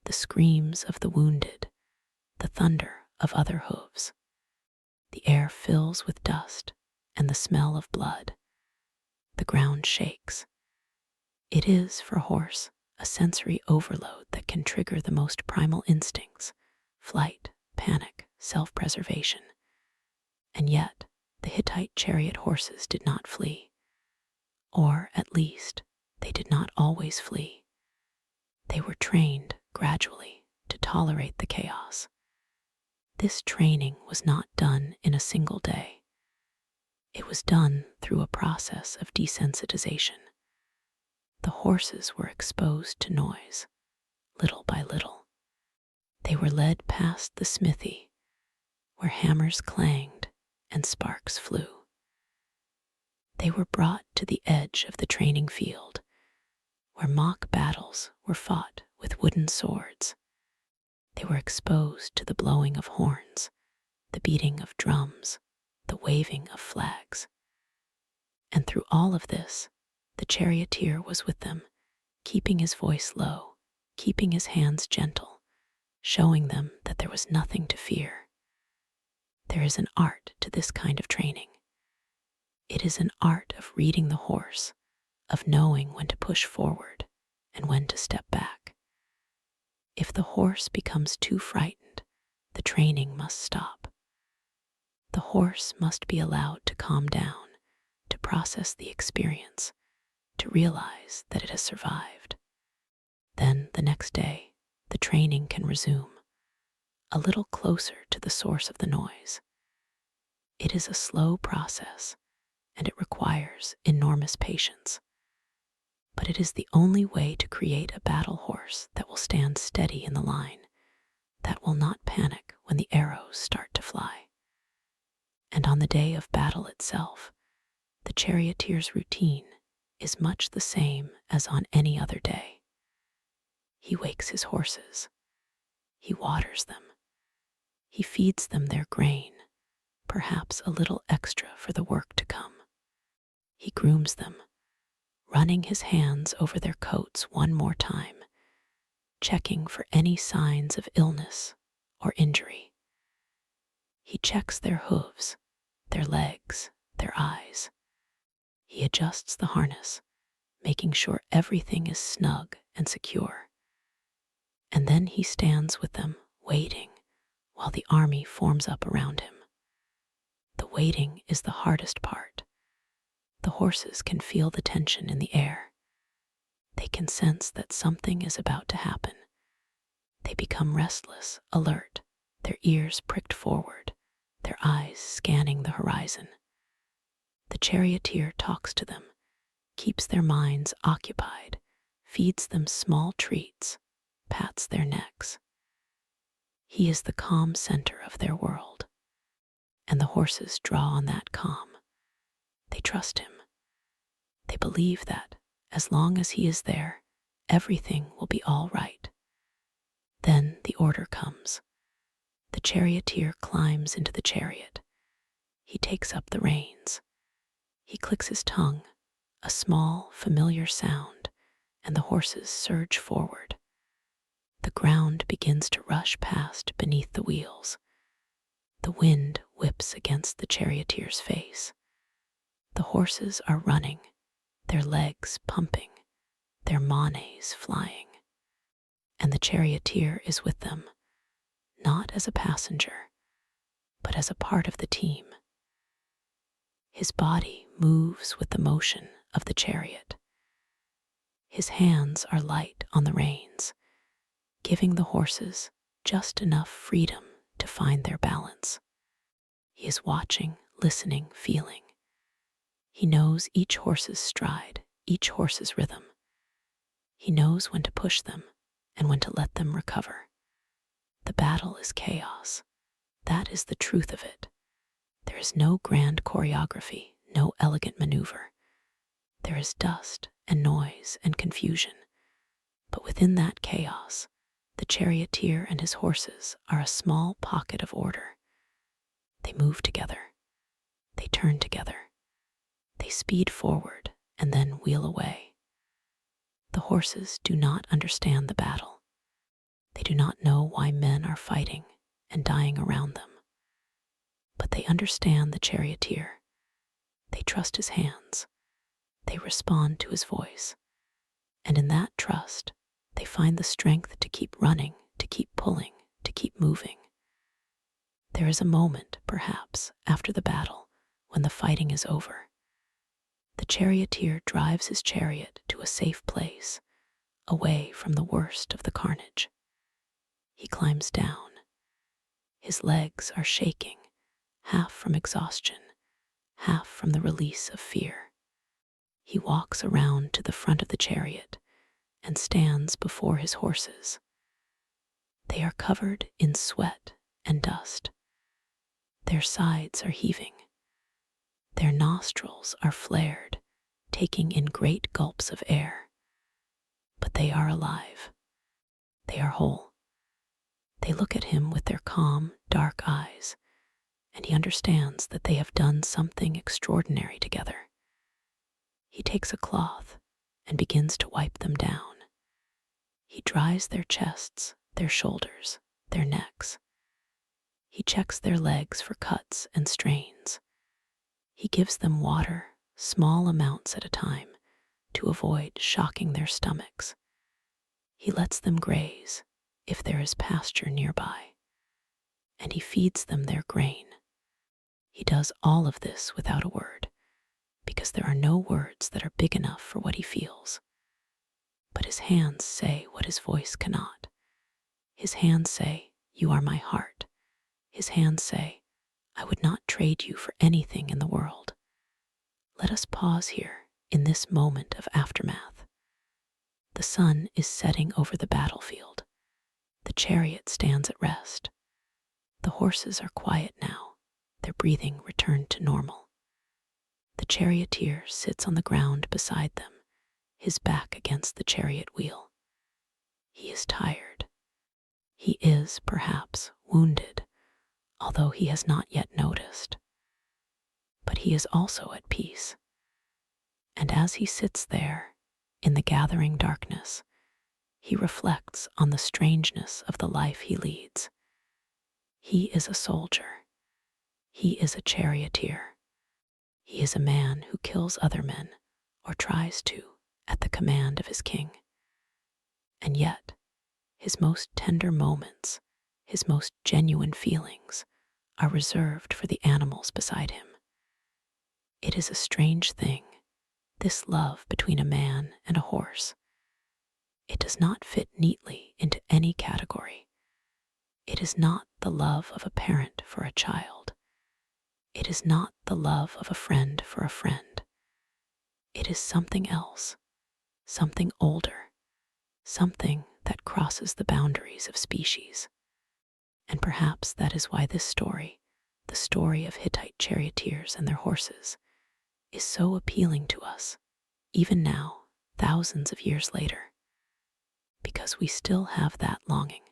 the screams of the wounded, the thunder of other hooves. The air fills with dust and the smell of blood. The ground shakes. It is, for a horse, a sensory overload that can trigger the most primal instincts: flight, panic, self-preservation. And yet, the Hittite chariot horses did not flee. Or, at least, they did not always flee. They were trained, gradually, to tolerate the chaos. This training was not done in a single day. It was done through a process of desensitization. The horses were exposed to noise, little by little. They were led past the smithy, where hammers clanged and sparks flew. They were brought to the edge of the training field, where mock battles were fought with wooden swords. They were exposed to the blowing of horns, the beating of drums, the waving of flags. And through all of this, the charioteer was with them, keeping his voice low, keeping his hands gentle, showing them that there was nothing to fear. There is an art to this kind of training. It is an art of reading the horse, of knowing when to push forward and when to step back. If the horse becomes too frightened, the training must stop. The horse must be allowed to calm down, to process the experience, to realize that it has survived. Then, the next day, the training can resume, a little closer to the source of the noise. It is a slow process, and it requires enormous patience. But it is the only way to create a battle horse that will stand steady in the line, that will not panic when the arrows start to fly. And on the day of battle itself, the charioteer's routine is much the same as on any other day. He wakes his horses. He waters them. He feeds them their grain, perhaps a little extra for the work to come. He grooms them, running his hands over their coats one more time, checking for any signs of illness or injury. He checks their hooves, their legs, their eyes. He adjusts the harness, making sure everything is snug and secure. And then he stands with them, waiting, while the army forms up around him. The waiting is the hardest part. The horses can feel the tension in the air. They can sense that something is about to happen. They become restless, alert, their ears pricked forward, their eyes scanning the horizon. The charioteer talks to them, keeps their minds occupied, feeds them small treats, pats their necks. He is the calm center of their world, and the horses draw on that calm. They trust him. They believe that, as long as he is there, everything will be all right. Then the order comes. The charioteer climbs into the chariot. He takes up the reins. He clicks his tongue, a small, familiar sound, and the horses surge forward. The ground begins to rush past beneath the wheels. The wind whips against the charioteer's face. The horses are running, their legs pumping, their manes flying. And the charioteer is with them, not as a passenger, but as a part of the team. His body moves with the motion of the chariot. His hands are light on the reins, giving the horses just enough freedom to find their balance. He is watching, listening, feeling. He knows each horse's stride, each horse's rhythm. He knows when to push them and when to let them recover. The battle is chaos. That is the truth of it. There is no grand choreography, no elegant maneuver. There is dust and noise and confusion. But within that chaos, the charioteer and his horses are a small pocket of order. They move together. They turn together. They speed forward and then wheel away. The horses do not understand the battle. They do not know why men are fighting and dying around them. But they understand the charioteer. They trust his hands. They respond to his voice. And in that trust, they find the strength to keep running, to keep pulling, to keep moving. There is a moment, perhaps, after the battle, when the fighting is over. The charioteer drives his chariot to a safe place, away from the worst of the carnage. He climbs down. His legs are shaking, half from exhaustion, half from the release of fear. He walks around to the front of the chariot and stands before his horses. They are covered in sweat and dust. Their sides are heaving. Their nostrils are flared, taking in great gulps of air. But they are alive. They are whole. They look at him with their calm, dark eyes, and he understands that they have done something extraordinary together. He takes a cloth and begins to wipe them down. He dries their chests, their shoulders, their necks. He checks their legs for cuts and strains. He gives them water, small amounts at a time, to avoid shocking their stomachs. He lets them graze, if there is pasture nearby, and he feeds them their grain. He does all of this without a word, because there are no words that are big enough for what he feels. But his hands say what his voice cannot. His hands say, "You are my heart." His hands say, "I would not trade you for anything in the world." Let us pause here in this moment of aftermath. The sun is setting over the battlefield. The chariot stands at rest. The horses are quiet now, their breathing returned to normal. The charioteer sits on the ground beside them, his back against the chariot wheel. He is tired. He is, perhaps, wounded, although he has not yet noticed. But he is also at peace. And as he sits there, in the gathering darkness, he reflects on the strangeness of the life he leads. He is a soldier. He is a charioteer. He is a man who kills other men, or tries to, at the command of his king. And yet, his most tender moments, his most genuine feelings, are reserved for the animals beside him. It is a strange thing, this love between a man and a horse. It does not fit neatly into any category. It is not the love of a parent for a child. It is not the love of a friend for a friend. It is something else, something older, something that crosses the boundaries of species. And perhaps that is why this story, the story of Hittite charioteers and their horses, is so appealing to us, even now, thousands of years later. Because we still have that longing.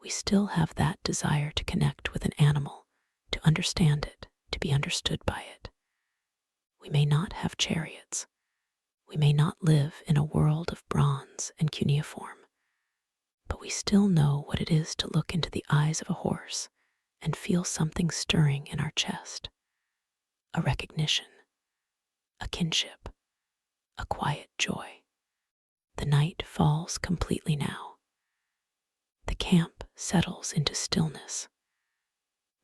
We still have that desire to connect with an animal, to understand it, to be understood by it. We may not have chariots. We may not live in a world of bronze and cuneiform, but we still know what it is to look into the eyes of a horse and feel something stirring in our chest. A recognition, a kinship, a quiet joy. The night falls completely now. The camp settles into stillness.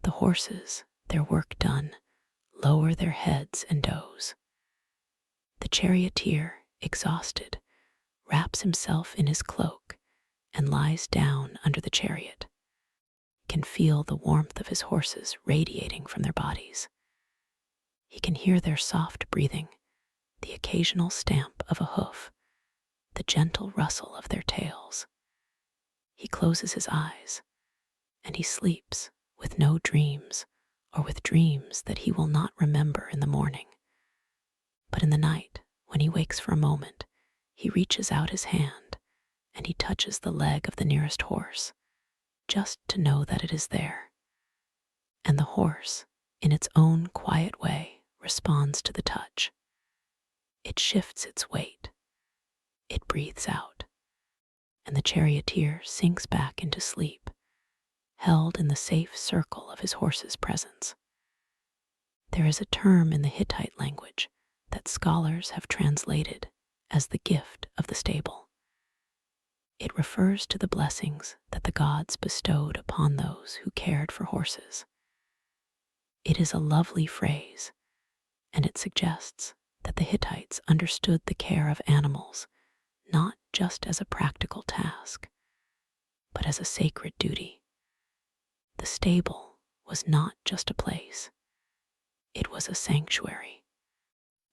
The horses, their work done, lower their heads and doze. The charioteer, exhausted, wraps himself in his cloak and lies down under the chariot. He can feel the warmth of his horses radiating from their bodies. He can hear their soft breathing, the occasional stamp of a hoof, the gentle rustle of their tails. He closes his eyes, and he sleeps with no dreams, or with dreams that he will not remember in the morning. But in the night, when he wakes for a moment, he reaches out his hand, and he touches the leg of the nearest horse, just to know that it is there. And the horse, in its own quiet way, responds to the touch. It shifts its weight. It breathes out, and the charioteer sinks back into sleep, held in the safe circle of his horse's presence. There is a term in the Hittite language that scholars have translated as the gift of the stable. It refers to the blessings that the gods bestowed upon those who cared for horses. It is a lovely phrase, and it suggests that the Hittites understood the care of animals not just as a practical task, but as a sacred duty. The stable was not just a place, it was a sanctuary,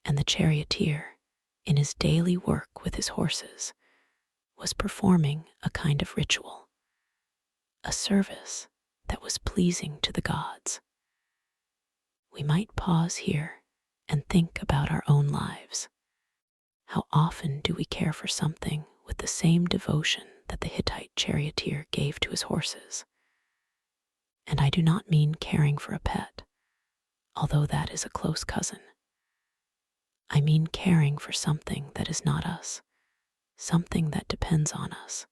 and the charioteer, in his daily work with his horses, was performing a kind of ritual, a service that was pleasing to the gods. We might pause here and think about our own lives. How often do we care for something with the same devotion that the Hittite charioteer gave to his horses? And I do not mean caring for a pet, although that is a close cousin. I mean caring for something that is not us, something that depends on us,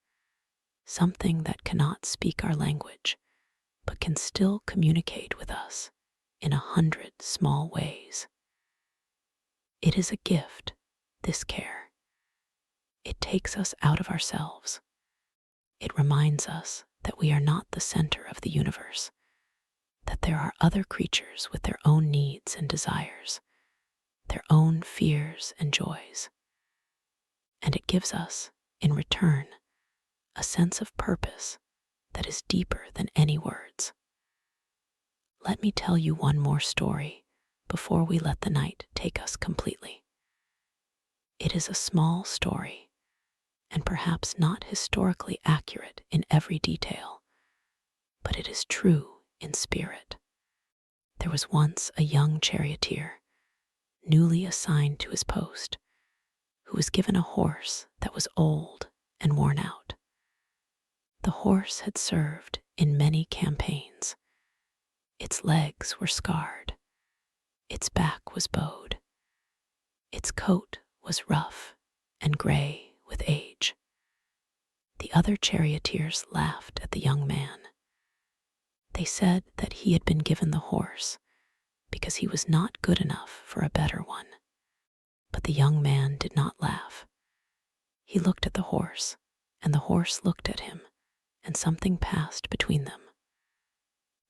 something that cannot speak our language, but can still communicate with us in 100 small ways. It is a gift, this care. It takes us out of ourselves. It reminds us that we are not the center of the universe, that there are other creatures with their own needs and desires, their own fears and joys. And it gives us, in return, a sense of purpose that is deeper than any words. Let me tell you one more story before we let the night take us completely. It is a small story, and perhaps not historically accurate in every detail, but it is true in spirit. There was once a young charioteer, newly assigned to his post, who was given a horse that was old and worn out. The horse had served in many campaigns. Its legs were scarred. Its back was bowed. Its coat was rough and gray with age. The other charioteers laughed at the young man. They said that he had been given the horse because he was not good enough for a better one. But the young man did not laugh. He looked at the horse, and the horse looked at him, and something passed between them.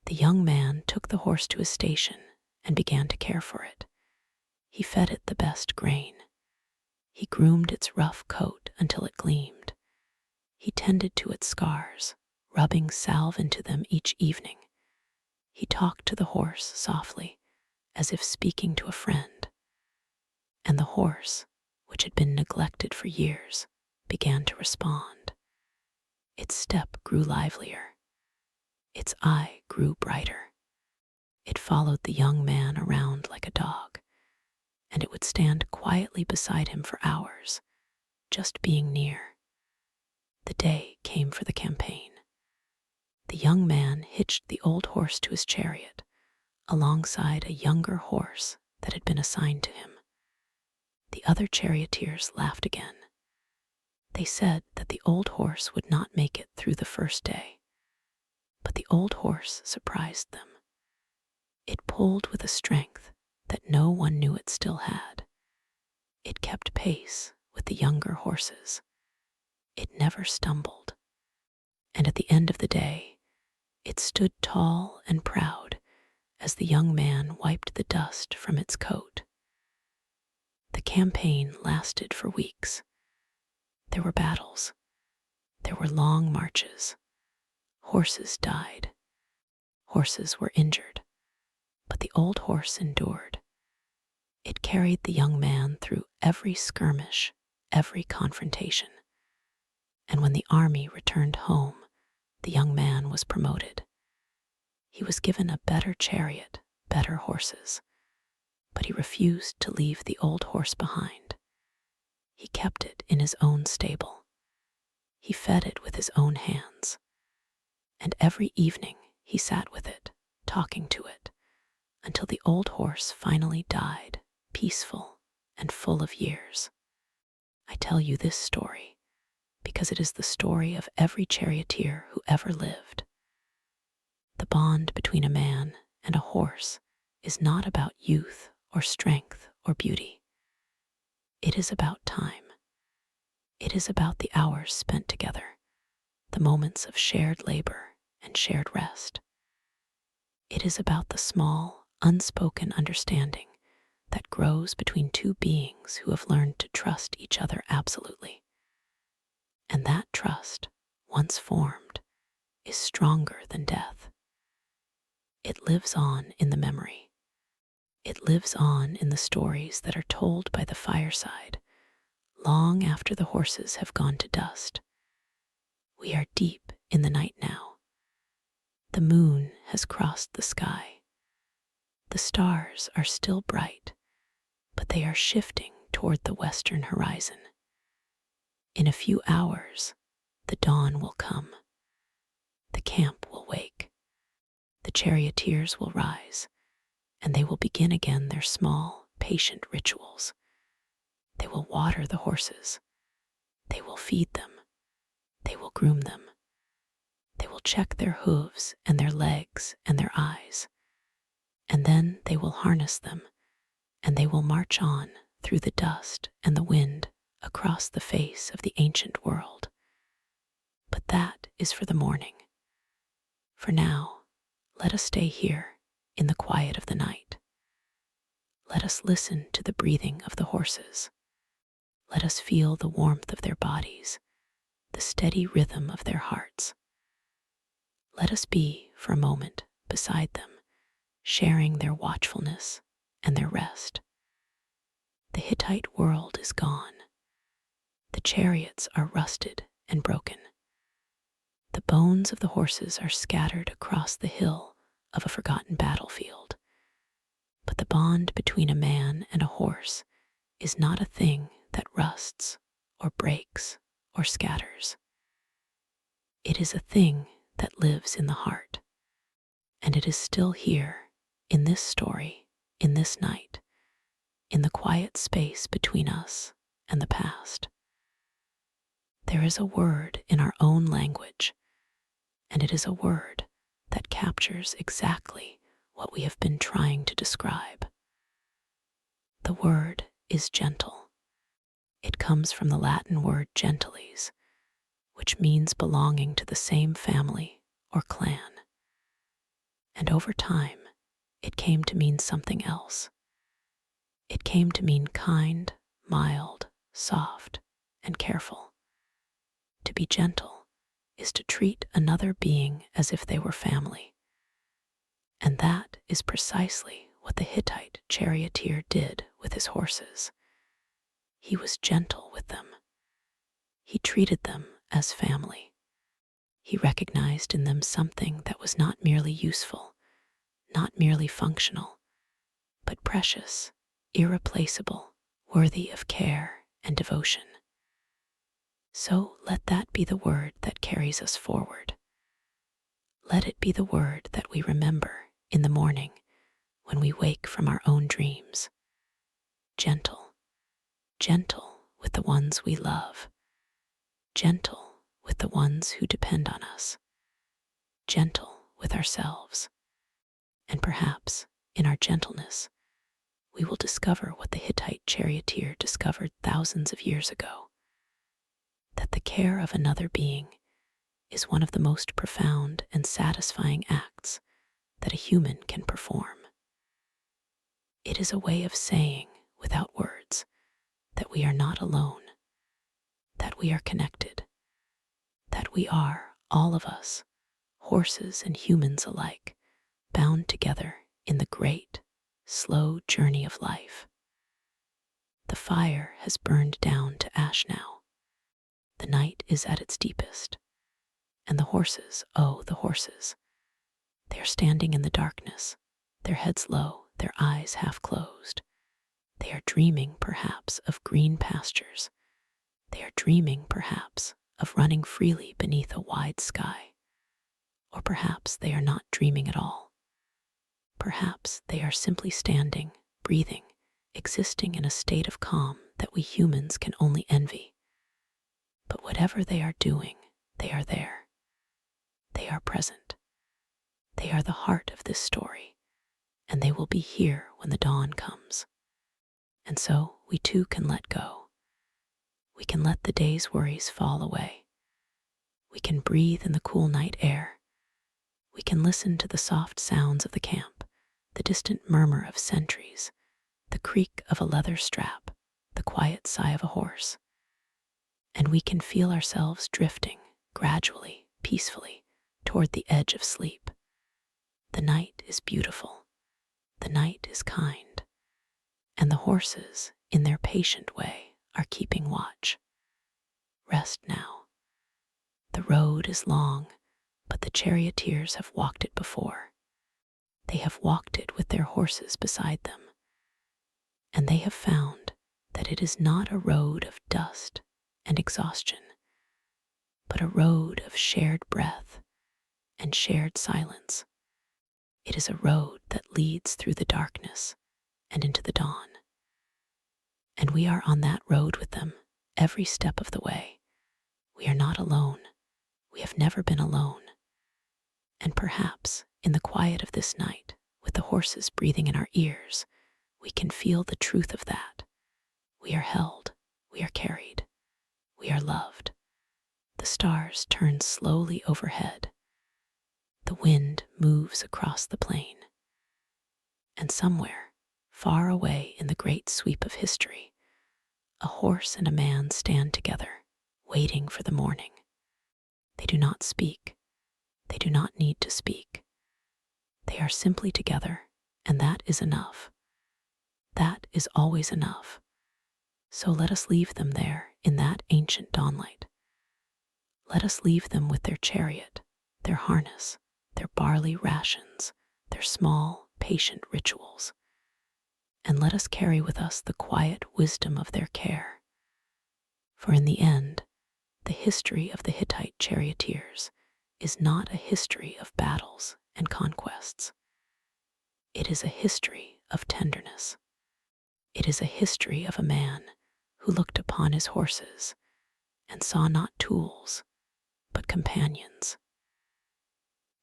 The young man took the horse to his station and began to care for it. He fed it the best grain. He groomed its rough coat until it gleamed. He tended to its scars, rubbing salve into them each evening. He talked to the horse softly, as if speaking to a friend. And the horse, which had been neglected for years, began to respond. Its step grew livelier. Its eye grew brighter. It followed the young man around like a dog, and it would stand quietly beside him for hours, just being near. The day came for the campaign. The young man hitched the old horse to his chariot, alongside a younger horse that had been assigned to him. The other charioteers laughed again. They said that the old horse would not make it through the first day, but the old horse surprised them. It pulled with a strength that no one knew it still had. It kept pace with the younger horses. It never stumbled. And at the end of the day, it stood tall and proud as the young man wiped the dust from its coat. The campaign lasted for weeks. There were battles. There were long marches. Horses died. Horses were injured. But the old horse endured. It carried the young man through every skirmish, every confrontation. And when the army returned home, the young man was promoted. He was given a better chariot, better horses, but he refused to leave the old horse behind. He kept it in his own stable. He fed it with his own hands. And every evening he sat with it, talking to it, until the old horse finally died, peaceful and full of years. I tell you this story because it is the story of every charioteer who ever lived. The bond between a man and a horse is not about youth or strength or beauty. It is about time. It is about the hours spent together, the moments of shared labor and shared rest. It is about the small, unspoken understanding that grows between two beings who have learned to trust each other absolutely. And that trust, once formed, is stronger than death. It lives on in the memory. It lives on in the stories that are told by the fireside, long after the horses have gone to dust. We are deep in the night now. The moon has crossed the sky. The stars are still bright, but they are shifting toward the western horizon. In a few hours, the dawn will come. The camp will wake. The charioteers will rise, and they will begin again their small, patient rituals. They will water the horses. They will feed them. They will groom them. They will check their hooves and their legs and their eyes. And then they will harness them, and they will march on through the dust and the wind across the face of the ancient world. But that is for the morning. For now, let us stay here in the quiet of the night. Let us listen to the breathing of the horses. Let us feel the warmth of their bodies, the steady rhythm of their hearts. Let us be, for a moment, beside them, sharing their watchfulness and their rest. The Hittite world is gone. The chariots are rusted and broken. The bones of the horses are scattered across the hill of a forgotten battlefield. But the bond between a man and a horse is not a thing that rusts or breaks or scatters. It is a thing that lives in the heart, and it is still here, in this story, in this night, in the quiet space between us and the past. There is a word in our own language, and it is a word that captures exactly what we have been trying to describe. The word is gentle. It comes from the Latin word gentiles, which means belonging to the same family or clan. And over time, it came to mean something else. It came to mean kind, mild, soft, and careful. To be gentle is to treat another being as if they were family. And that is precisely what the Hittite charioteer did with his horses. He was gentle with them. He treated them as family. He recognized in them something that was not merely useful, not merely functional, but precious, irreplaceable, worthy of care and devotion. So let that be the word that carries us forward. Let it be the word that we remember in the morning when we wake from our own dreams. Gentle, gentle with the ones we love. Gentle with the ones who depend on us. Gentle with ourselves. And perhaps, in our gentleness, we will discover what the Hittite charioteer discovered thousands of years ago, that the care of another being is one of the most profound and satisfying acts that a human can perform. It is a way of saying, without words, that we are not alone, that we are connected, that we are, all of us, horses and humans alike, bound together in the great, slow journey of life. The fire has burned down to ash now. The night is at its deepest, and the horses, oh, the horses, they are standing in the darkness, their heads low, their eyes half closed. They are dreaming, perhaps, of green pastures. They are dreaming, perhaps, of running freely beneath a wide sky. Or perhaps they are not dreaming at all. Perhaps they are simply standing, breathing, existing in a state of calm that we humans can only envy. But whatever they are doing, they are there. They are present. They are the heart of this story, and they will be here when the dawn comes. And so we too can let go. We can let the day's worries fall away. We can breathe in the cool night air. We can listen to the soft sounds of the camp, the distant murmur of sentries, the creak of a leather strap, the quiet sigh of a horse. And we can feel ourselves drifting, gradually, peacefully, toward the edge of sleep. The night is beautiful. The night is kind. And the horses, in their patient way, are keeping watch. Rest now. The road is long, but the charioteers have walked it before. They have walked it with their horses beside them. And they have found that it is not a road of dust and exhaustion, but a road of shared breath and shared silence. It is a road that leads through the darkness and into the dawn. And we are on that road with them every step of the way. We are not alone. We have never been alone. And perhaps, in the quiet of this night, with the horses breathing in our ears, we can feel the truth of that. We are held, we are carried, we are loved. The stars turn slowly overhead. The wind moves across the plain. And somewhere, far away in the great sweep of history, a horse and a man stand together, waiting for the morning. They do not speak. They do not need to speak. They are simply together, and that is enough. That is always enough. So let us leave them there in that ancient dawnlight. Let us leave them with their chariot, their harness, their barley rations, their small, patient rituals. And let us carry with us the quiet wisdom of their care. For in the end, the history of the Hittite charioteers is not a history of battles and conquests. It is a history of tenderness. It is a history of a man who looked upon his horses and saw not tools, but companions.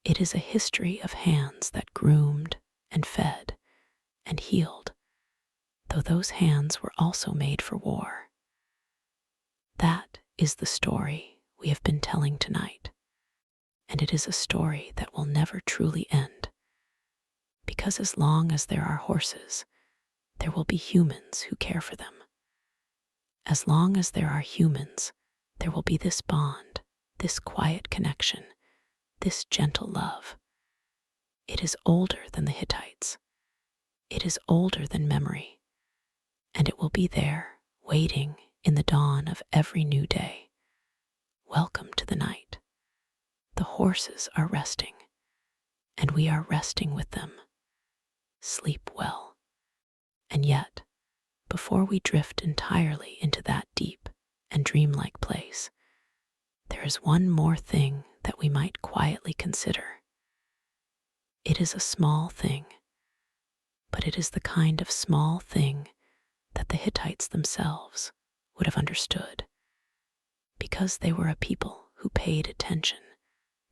It is a history of hands that groomed and fed and healed, though those hands were also made for war. That is the story we have been telling tonight, and it is a story that will never truly end, because as long as there are horses, there will be humans who care for them. As long as there are humans, there will be this bond, this quiet connection, this gentle love. It is older than the Hittites. It is older than memory, and it will be there, waiting in the dawn of every new day. Welcome to the night. The horses are resting, and we are resting with them. Sleep well. And yet, before we drift entirely into that deep and dreamlike place, there is one more thing that we might quietly consider. It is a small thing, but it is the kind of small thing that the Hittites themselves would have understood, because they were a people who paid attention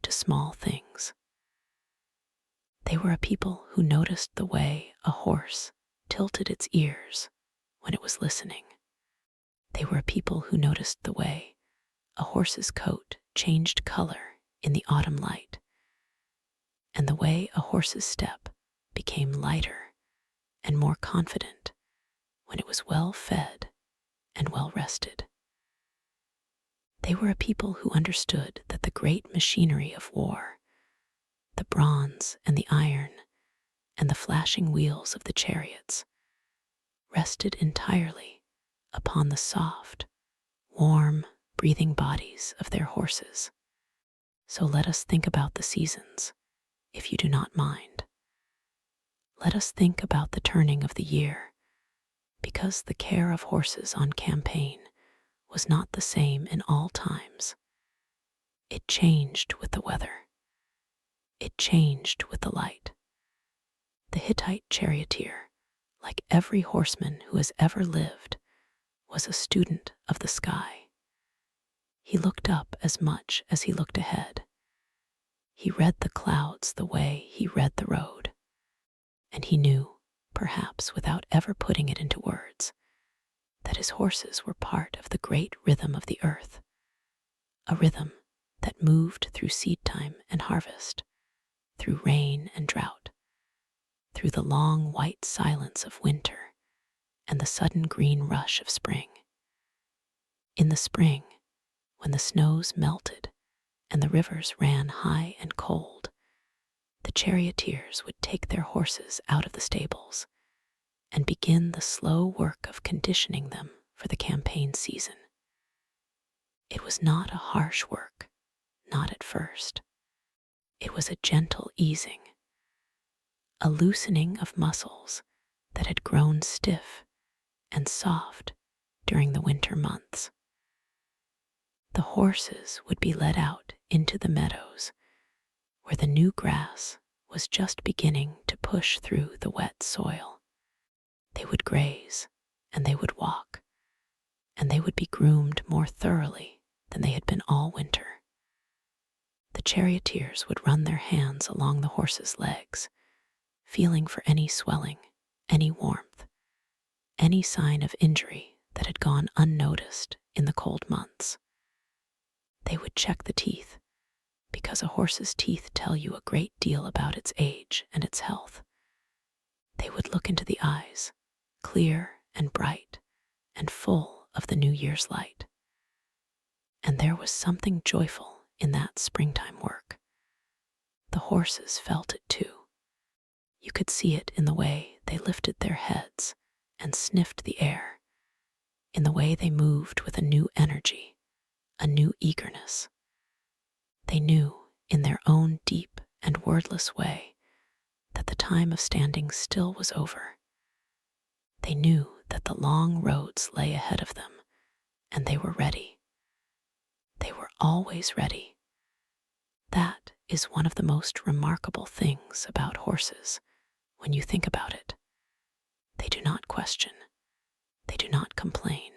to small things. They were a people who noticed the way a horse tilted its ears when it was listening. They were a people who noticed the way a horse's coat changed color in the autumn light, and the way a horse's step became lighter and more confident when it was well fed and well rested. They were a people who understood that the great machinery of war, the bronze and the iron, and the flashing wheels of the chariots, rested entirely upon the soft, warm, breathing bodies of their horses. So let us think about the seasons, if you do not mind. Let us think about the turning of the year, because the care of horses on campaign was not the same in all times. It changed with the weather. It changed with the light. The Hittite charioteer, like every horseman who has ever lived, was a student of the sky. He looked up as much as he looked ahead. He read the clouds the way he read the road. And he knew, perhaps without ever putting it into words, that his horses were part of the great rhythm of the earth, a rhythm that moved through seed time and harvest, through rain and drought, through the long white silence of winter and the sudden green rush of spring. In the spring, when the snows melted and the rivers ran high and cold, the charioteers would take their horses out of the stables and begin the slow work of conditioning them for the campaign season. It was not a harsh work, not at first. It was a gentle easing, a loosening of muscles that had grown stiff and soft during the winter months. The horses would be led out into the meadows where the new grass was just beginning to push through the wet soil. They would graze, and they would walk, and they would be groomed more thoroughly than they had been all winter. The charioteers would run their hands along the horses' legs, feeling for any swelling, any warmth, any sign of injury that had gone unnoticed in the cold months. They would check the teeth, because a horse's teeth tell you a great deal about its age and its health. They would look into the eyes, clear and bright and full of the New Year's light. And there was something joyful in that springtime work. The horses felt it too. You could see it in the way they lifted their heads and sniffed the air, in the way they moved with a new energy, a new eagerness. They knew, in their own deep and wordless way, that the time of standing still was over. They knew that the long roads lay ahead of them, and they were ready. They were always ready. That is one of the most remarkable things about horses when you think about it. They do not question. They do not complain.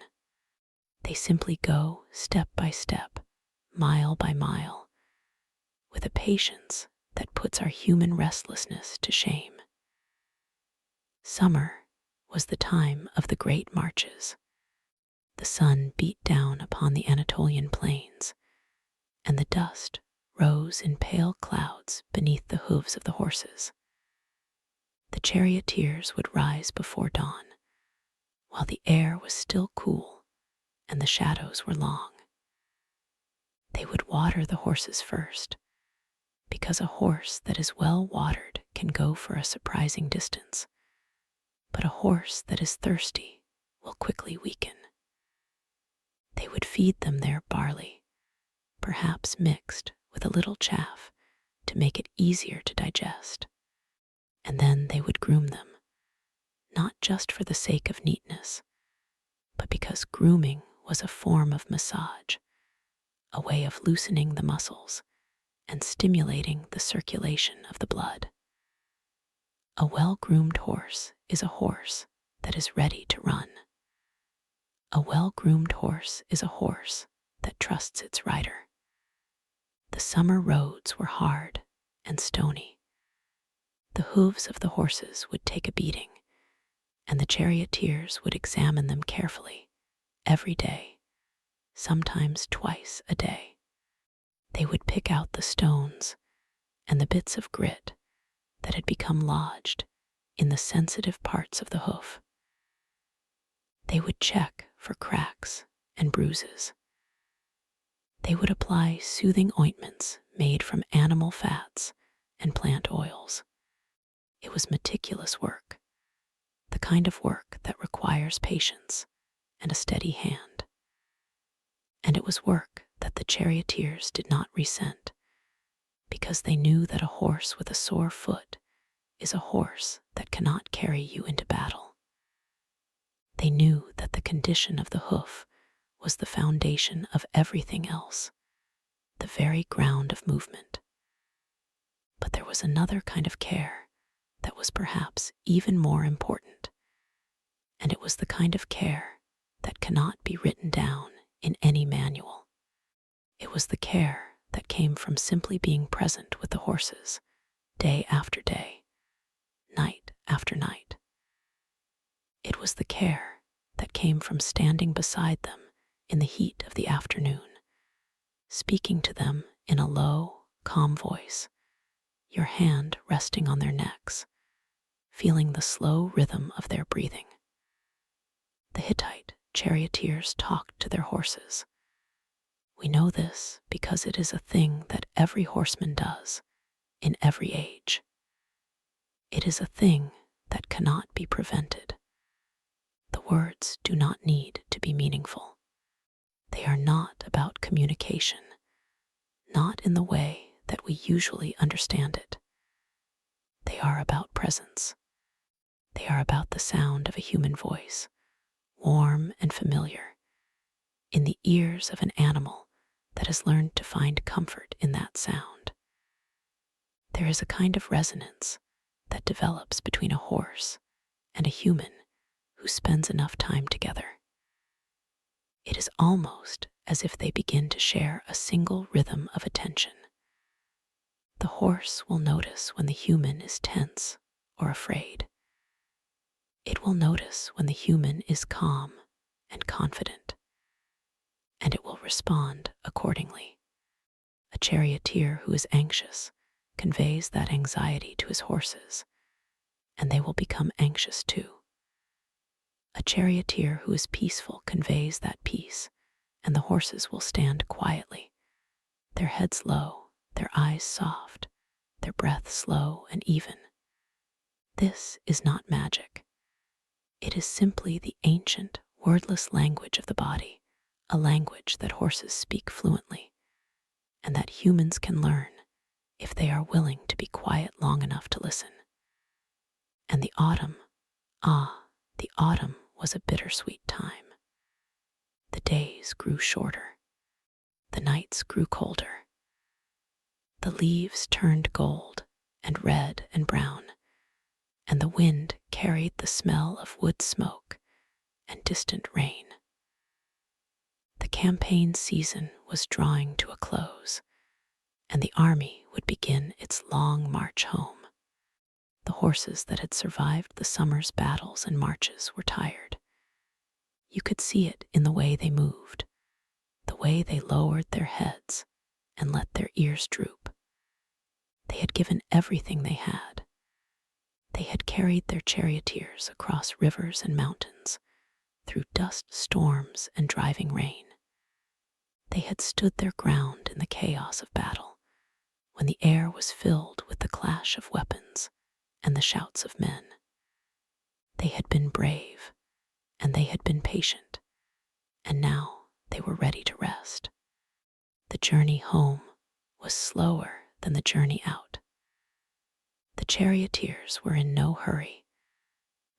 They simply go step by step, mile by mile, with a patience that puts our human restlessness to shame. Summer was the time of the great marches. The sun beat down upon the Anatolian plains, and the dust rose in pale clouds beneath the hooves of the horses. The charioteers would rise before dawn, while the air was still cool and the shadows were long. They would water the horses first, because a horse that is well watered can go for a surprising distance, but a horse that is thirsty will quickly weaken. They would feed them their barley, perhaps mixed with a little chaff to make it easier to digest. And then they would groom them, not just for the sake of neatness, but because grooming was a form of massage, a way of loosening the muscles and stimulating the circulation of the blood. A well-groomed horse is a horse that is ready to run. A well-groomed horse is a horse that trusts its rider. The summer roads were hard and stony. The hooves of the horses would take a beating, and the charioteers would examine them carefully, every day, sometimes twice a day. They would pick out the stones and the bits of grit that had become lodged in the sensitive parts of the hoof. They would check for cracks and bruises. They would apply soothing ointments made from animal fats and plant oils. It was meticulous work, the kind of work that requires patience and a steady hand. And it was work that the charioteers did not resent, because they knew that a horse with a sore foot is a horse that cannot carry you into battle. They knew that the condition of the hoof was the foundation of everything else, the very ground of movement. But there was another kind of care that was perhaps even more important, and it was the kind of care that cannot be written down in any manual. It was the care that came from simply being present with the horses, day after day, night after night. It was the care that came from standing beside them in the heat of the afternoon, speaking to them in a low, calm voice, your hand resting on their necks, feeling the slow rhythm of their breathing. The Hittite charioteers talked to their horses. We know this because it is a thing that every horseman does in every age. It is a thing that cannot be prevented. The words do not need to be meaningful. They are not about communication, not in the way that we usually understand it. They are about presence. They are about the sound of a human voice, warm and familiar, in the ears of an animal that has learned to find comfort in that sound. There is a kind of resonance that develops between a horse and a human who spends enough time together. It is almost as if they begin to share a single rhythm of attention. The horse will notice when the human is tense or afraid. It will notice when the human is calm and confident, and it will respond accordingly. A charioteer who is anxious conveys that anxiety to his horses, and they will become anxious too. A charioteer who is peaceful conveys that peace, and the horses will stand quietly, their heads low, their eyes soft, their breath slow and even. This is not magic. It is simply the ancient, wordless language of the body, a language that horses speak fluently, and that humans can learn if they are willing to be quiet long enough to listen. And the autumn, the autumn was a bittersweet time. The days grew shorter. The nights grew colder. The leaves turned gold and red and brown, and the wind carried the smell of wood smoke and distant rain. The campaign season was drawing to a close, and the army would begin its long march home. The horses that had survived the summer's battles and marches were tired. You could see it in the way they moved, the way they lowered their heads and let their ears droop. They had given everything they had. They had carried their charioteers across rivers and mountains, through dust storms and driving rain. They had stood their ground in the chaos of battle, when the air was filled with the clash of weapons and the shouts of men. They had been brave, and they had been patient, and now they were ready to rest. The journey home was slower than the journey out. The charioteers were in no hurry,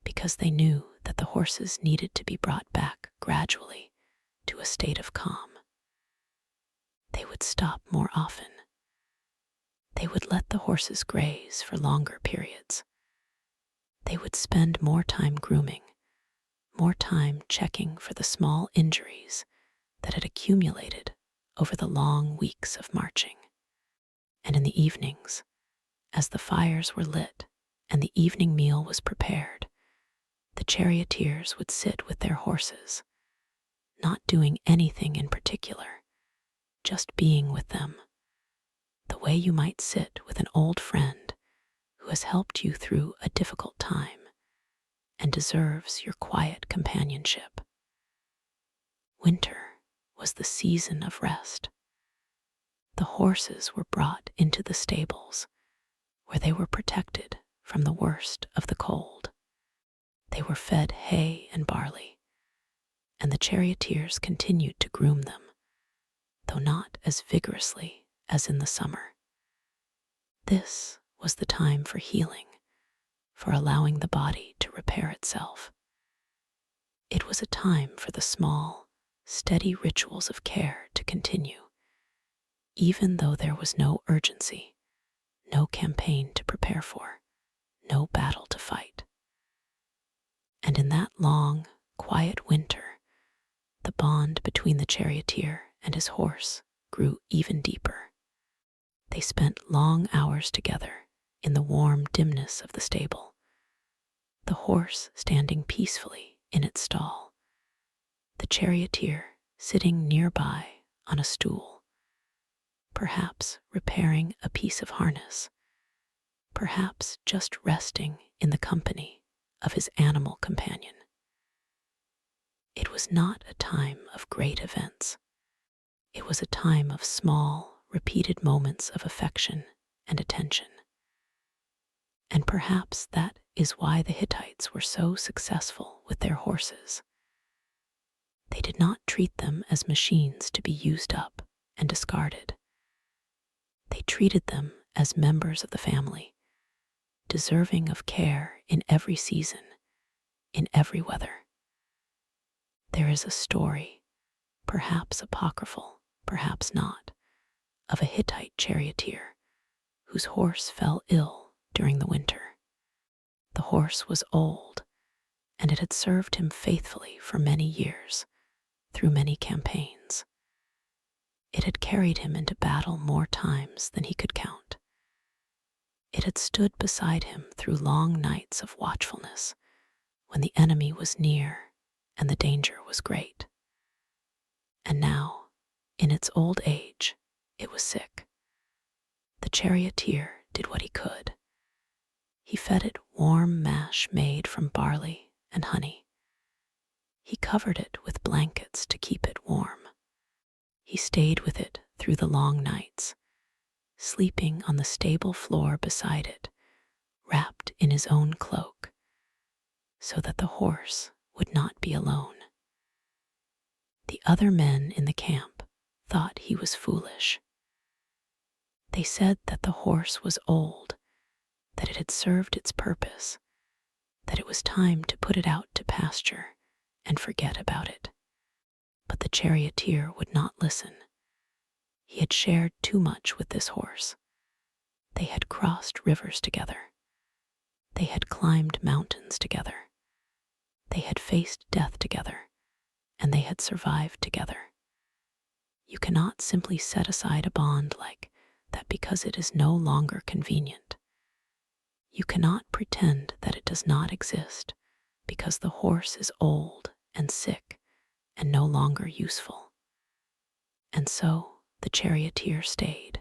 because they knew that the horses needed to be brought back gradually to a state of calm. They would stop more often. They would let the horses graze for longer periods. They would spend more time grooming, more time checking for the small injuries that had accumulated over the long weeks of marching. And in the evenings, as the fires were lit and the evening meal was prepared, the charioteers would sit with their horses, not doing anything in particular, just being with them, the way you might sit with an old friend who has helped you through a difficult time and deserves your quiet companionship. Winter was the season of rest. The horses were brought into the stables, where they were protected from the worst of the cold. They were fed hay and barley, and the charioteers continued to groom them, though not as vigorously as in the summer. This was the time for healing, for allowing the body to repair itself. It was a time for the small, steady rituals of care to continue, even though there was no urgency, no campaign to prepare for, no battle to fight. And in that long, quiet winter, the bond between the charioteer and his horse grew even deeper. They spent long hours together in the warm dimness of the stable, the horse standing peacefully in its stall, the charioteer sitting nearby on a stool, perhaps repairing a piece of harness, perhaps just resting in the company of his animal companion. It was not a time of great events. It was a time of small, repeated moments of affection and attention. And perhaps that is why the Hittites were so successful with their horses. They did not treat them as machines to be used up and discarded. They treated them as members of the family, deserving of care in every season, in every weather. There is a story, perhaps apocryphal, perhaps not, of a Hittite charioteer whose horse fell ill during the winter. The horse was old, and it had served him faithfully for many years, through many campaigns. It had carried him into battle more times than he could count. It had stood beside him through long nights of watchfulness, when the enemy was near and the danger was great. And now, in its old age, it was sick. The charioteer did what he could. He fed it warm mash made from barley and honey. He covered it with blankets to keep it warm. He stayed with it through the long nights, sleeping on the stable floor beside it, wrapped in his own cloak, so that the horse would not be alone. The other men in the camp thought he was foolish. They said that the horse was old, that it had served its purpose, that it was time to put it out to pasture and forget about it. But the charioteer would not listen. He had shared too much with this horse. They had crossed rivers together. They had climbed mountains together. They had faced death together, and they had survived together. You cannot simply set aside a bond like that because it is no longer convenient. You cannot pretend that it does not exist because the horse is old and sick and no longer useful. And so the charioteer stayed.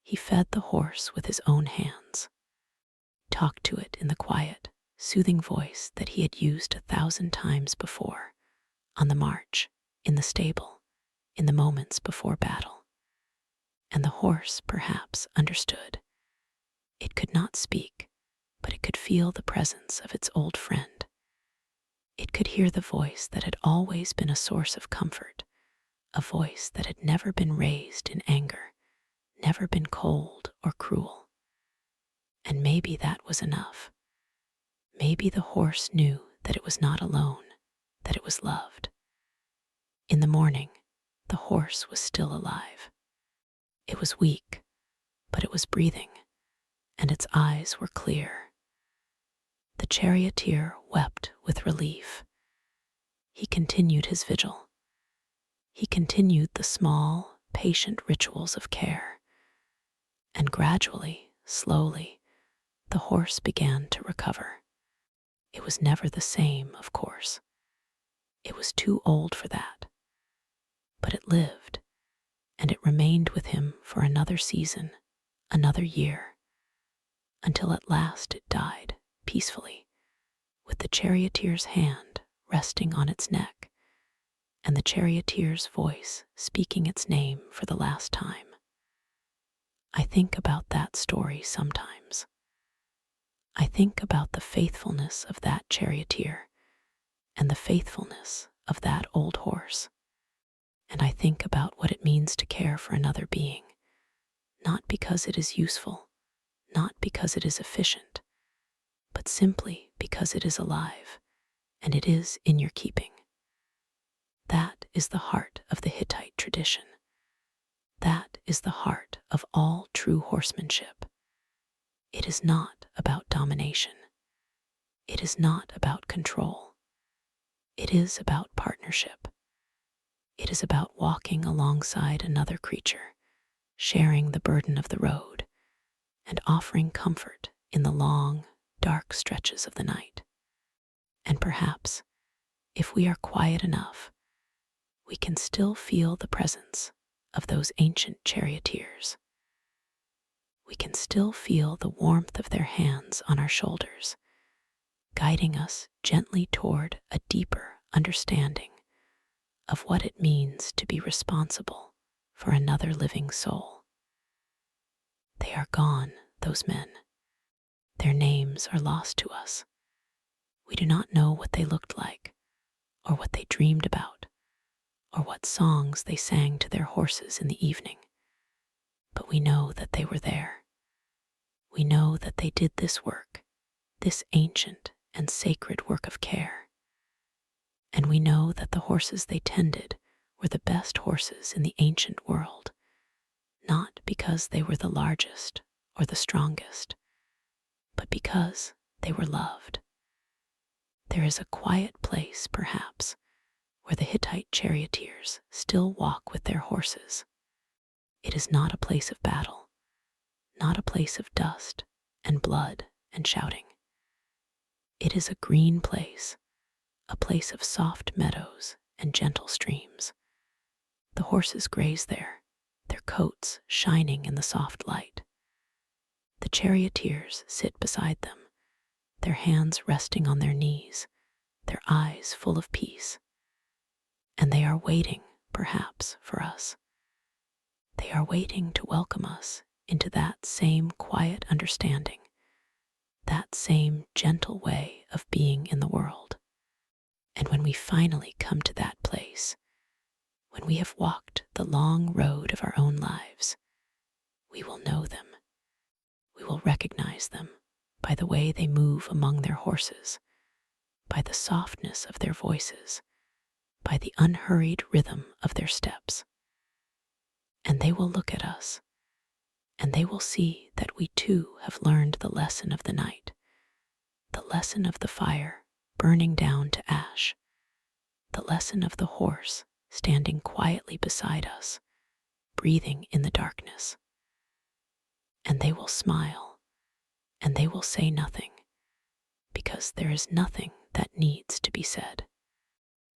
He fed the horse with his own hands, talked to it in the quiet, soothing voice that he had used 1,000 times before, on the march, in the stable, in the moments before battle. And the horse perhaps understood. It could not speak, but it could feel the presence of its old friend. It could hear the voice that had always been a source of comfort, a voice that had never been raised in anger, never been cold or cruel. And maybe that was enough. Maybe the horse knew that it was not alone, that it was loved. In the morning, the horse was still alive. It was weak, but it was breathing, and its eyes were clear. The charioteer wept with relief. He continued his vigil. He continued the small, patient rituals of care. And gradually, slowly, the horse began to recover. It was never the same, of course. It was too old for that. But it lived, and it remained with him for another season, another year, until at last it died peacefully, with the charioteer's hand resting on its neck, and the charioteer's voice speaking its name for the last time. I think about that story sometimes. I think about the faithfulness of that charioteer and the faithfulness of that old horse. And I think about what it means to care for another being, not because it is useful, not because it is efficient, but simply because it is alive, and it is in your keeping. That is the heart of the Hittite tradition. That is the heart of all true horsemanship. It is not about domination. It is not about control. It is about partnership. It is about walking alongside another creature, sharing the burden of the road, and offering comfort in the long, dark stretches of the night. And perhaps, if we are quiet enough, we can still feel the presence of those ancient charioteers. We can still feel the warmth of their hands on our shoulders, guiding us gently toward a deeper understanding of what it means to be responsible for another living soul. They are gone, those men. Their names are lost to us. We do not know what they looked like, or what they dreamed about, or what songs they sang to their horses in the evening. But we know that they were there. We know that they did this work, this ancient and sacred work of care. And we know that the horses they tended were the best horses in the ancient world, not because they were the largest or the strongest, but because they were loved. There is a quiet place, perhaps, where the Hittite charioteers still walk with their horses. It is not a place of battle, not a place of dust and blood and shouting. It is a green place, a place of soft meadows and gentle streams. The horses graze there, their coats shining in the soft light. The charioteers sit beside them, their hands resting on their knees, their eyes full of peace. And they are waiting, perhaps, for us. They are waiting to welcome us into that same quiet understanding, that same gentle way of being in the world. And when we finally come to that place, when we have walked the long road of our own lives, we will know them. We will recognize them by the way they move among their horses, by the softness of their voices, by the unhurried rhythm of their steps. And they will look at us, and they will see that we too have learned the lesson of the night, the lesson of the fire burning down to ash, the lesson of the horse standing quietly beside us, breathing in the darkness. And they will smile, and they will say nothing, because there is nothing that needs to be said.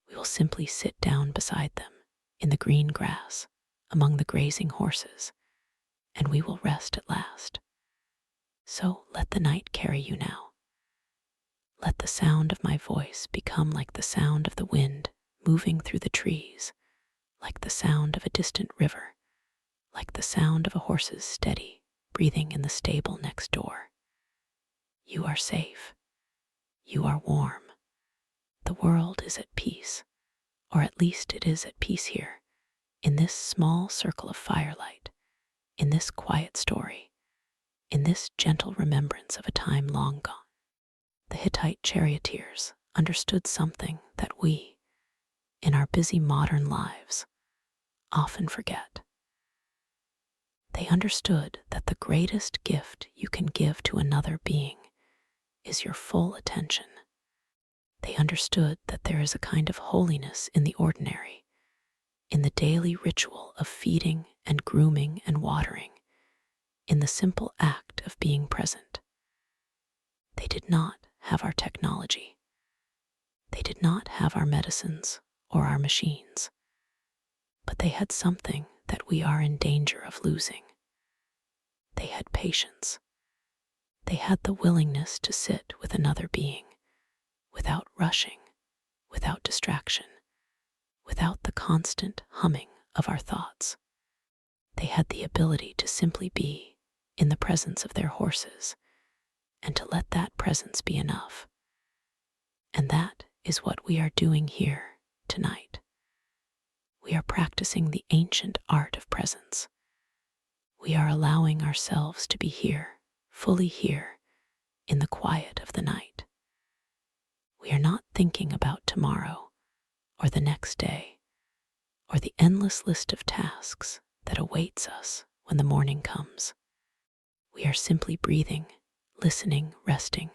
We will simply sit down beside them in the green grass among the grazing horses, and we will rest at last. So let the night carry you now. Let the sound of my voice become like the sound of the wind moving through the trees, like the sound of a distant river, like the sound of a horse's steady breathing in the stable next door. You are safe. You are warm. The world is at peace, or at least it is at peace here, in this small circle of firelight, in this quiet story, in this gentle remembrance of a time long gone. The Hittite charioteers understood something that we, in our busy modern lives, often forget. They understood that the greatest gift you can give to another being is your full attention. They understood that there is a kind of holiness in the ordinary, in the daily ritual of feeding and grooming and watering, in the simple act of being present. They did not have our technology. They did not have our medicines or our machines, but they had something that we are in danger of losing. They had patience. They had the willingness to sit with another being, without rushing, without distraction, without the constant humming of our thoughts. They had the ability to simply be in the presence of their horses, and to let that presence be enough. And that is what we are doing here tonight. We are practicing the ancient art of presence. We are allowing ourselves to be here, fully here, in the quiet of the night. We are not thinking about tomorrow, or the next day, or the endless list of tasks that awaits us when the morning comes. We are simply breathing, listening, resting,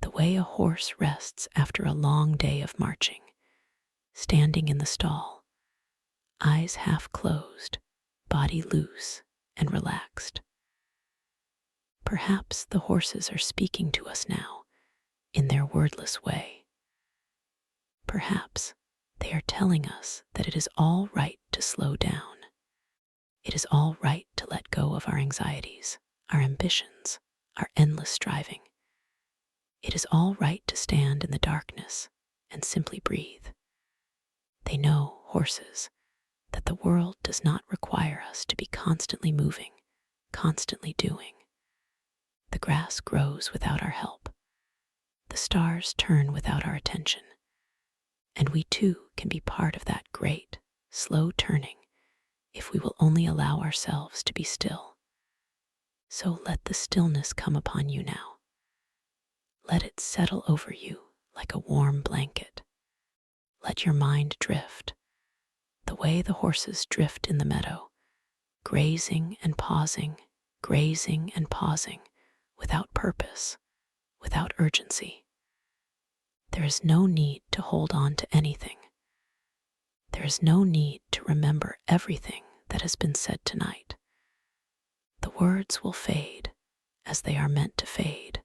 the way a horse rests after a long day of marching, standing in the stall, eyes half closed, body loose and relaxed. Perhaps the horses are speaking to us now in their wordless way. Perhaps they are telling us that it is all right to slow down. It is all right to let go of our anxieties, our ambitions, our endless striving. It is all right to stand in the darkness and simply breathe. They know, horses, that the world does not require us to be constantly moving, constantly doing. The grass grows without our help. The stars turn without our attention. And we too can be part of that great, slow turning if we will only allow ourselves to be still. So let the stillness come upon you now. Let it settle over you like a warm blanket. Let your mind drift, the way the horses drift in the meadow, grazing and pausing, without purpose, without urgency. There is no need to hold on to anything. There is no need to remember everything that has been said tonight. The words will fade as they are meant to fade,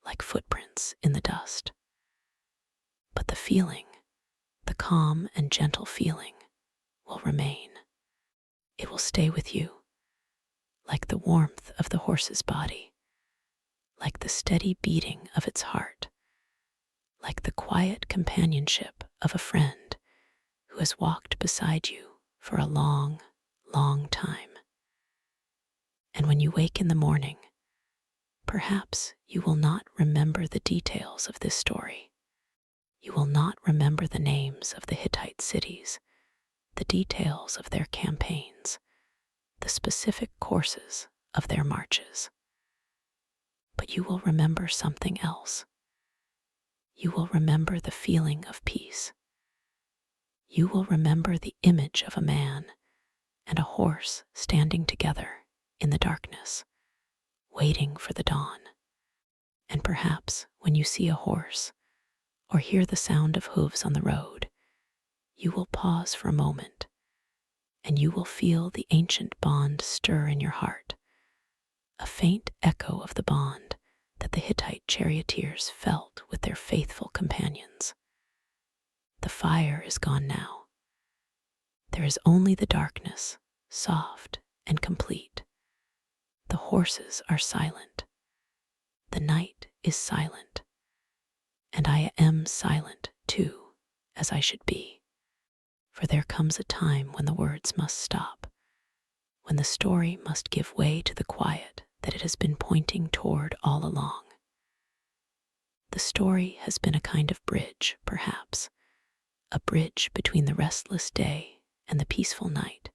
like footprints in the dust. But the feeling, the calm and gentle feeling, will remain. It will stay with you, like the warmth of the horse's body, like the steady beating of its heart, like the quiet companionship of a friend who has walked beside you for a long, long time. And when you wake in the morning, perhaps you will not remember the details of this story. You will not remember the names of the Hittite cities, the details of their campaigns, the specific courses of their marches. But you will remember something else. You will remember the feeling of peace. You will remember the image of a man and a horse standing together in the darkness, waiting for the dawn. And perhaps when you see a horse or hear the sound of hooves on the road, you will pause for a moment and you will feel the ancient bond stir in your heart, a faint echo of the bond that the Hittite charioteers felt with their faithful companions. The fire is gone now. There is only the darkness, soft and complete. The horses are silent. The night is silent. And I am silent too, as I should be. For there comes a time when the words must stop, when the story must give way to the quiet that it has been pointing toward all along. The story has been a kind of bridge, perhaps, a bridge between the restless day and the peaceful night,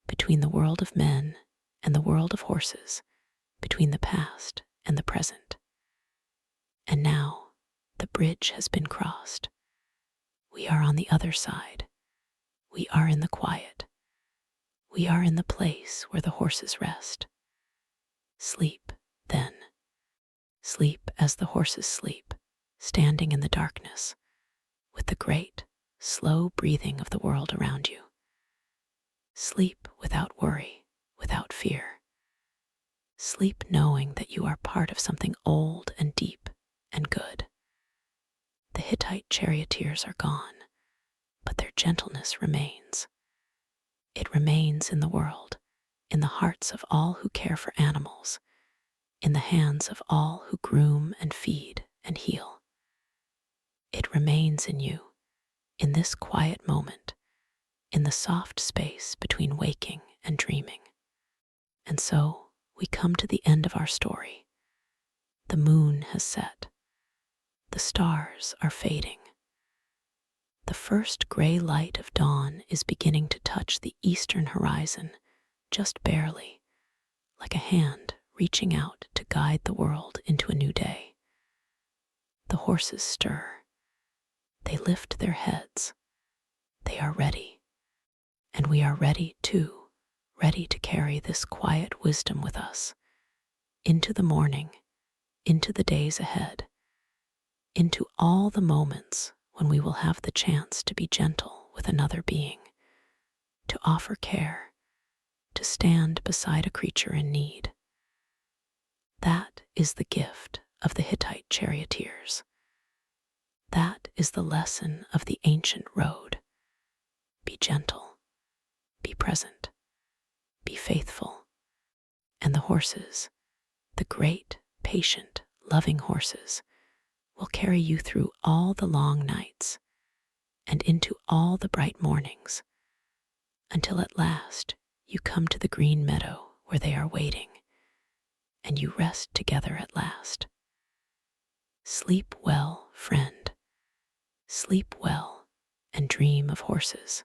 between the world of men and the world of horses, between the past and the present. And now the bridge has been crossed. We are on the other side. We are in the quiet. We are in the place where the horses rest. Sleep, then. Sleep as the horses sleep, standing in the darkness, with the great, slow breathing of the world around you. Sleep without worry, without fear. Sleep knowing that you are part of something old and deep and good. The Hittite charioteers are gone, but their gentleness remains. It remains in the world, in the hearts of all who care for animals, in the hands of all who groom and feed and heal. It remains in you, in this quiet moment, in the soft space between waking and dreaming. And so we come to the end of our story. The moon has set. The stars are fading. The first gray light of dawn is beginning to touch the eastern horizon, just barely, like a hand reaching out to guide the world into a new day. The horses stir. They lift their heads. They are ready. And we are ready too, ready to carry this quiet wisdom with us into the morning, into the days ahead, into all the moments when we will have the chance to be gentle with another being, to offer care, to stand beside a creature in need. That is the gift of the Hittite charioteers. That is the lesson of the ancient road. Be gentle, be present, be faithful. And the horses, the great, patient, loving horses, will carry you through all the long nights and into all the bright mornings, until at last you come to the green meadow where they are waiting, and you rest together at last. Sleep well, friend. Sleep well and dream of horses.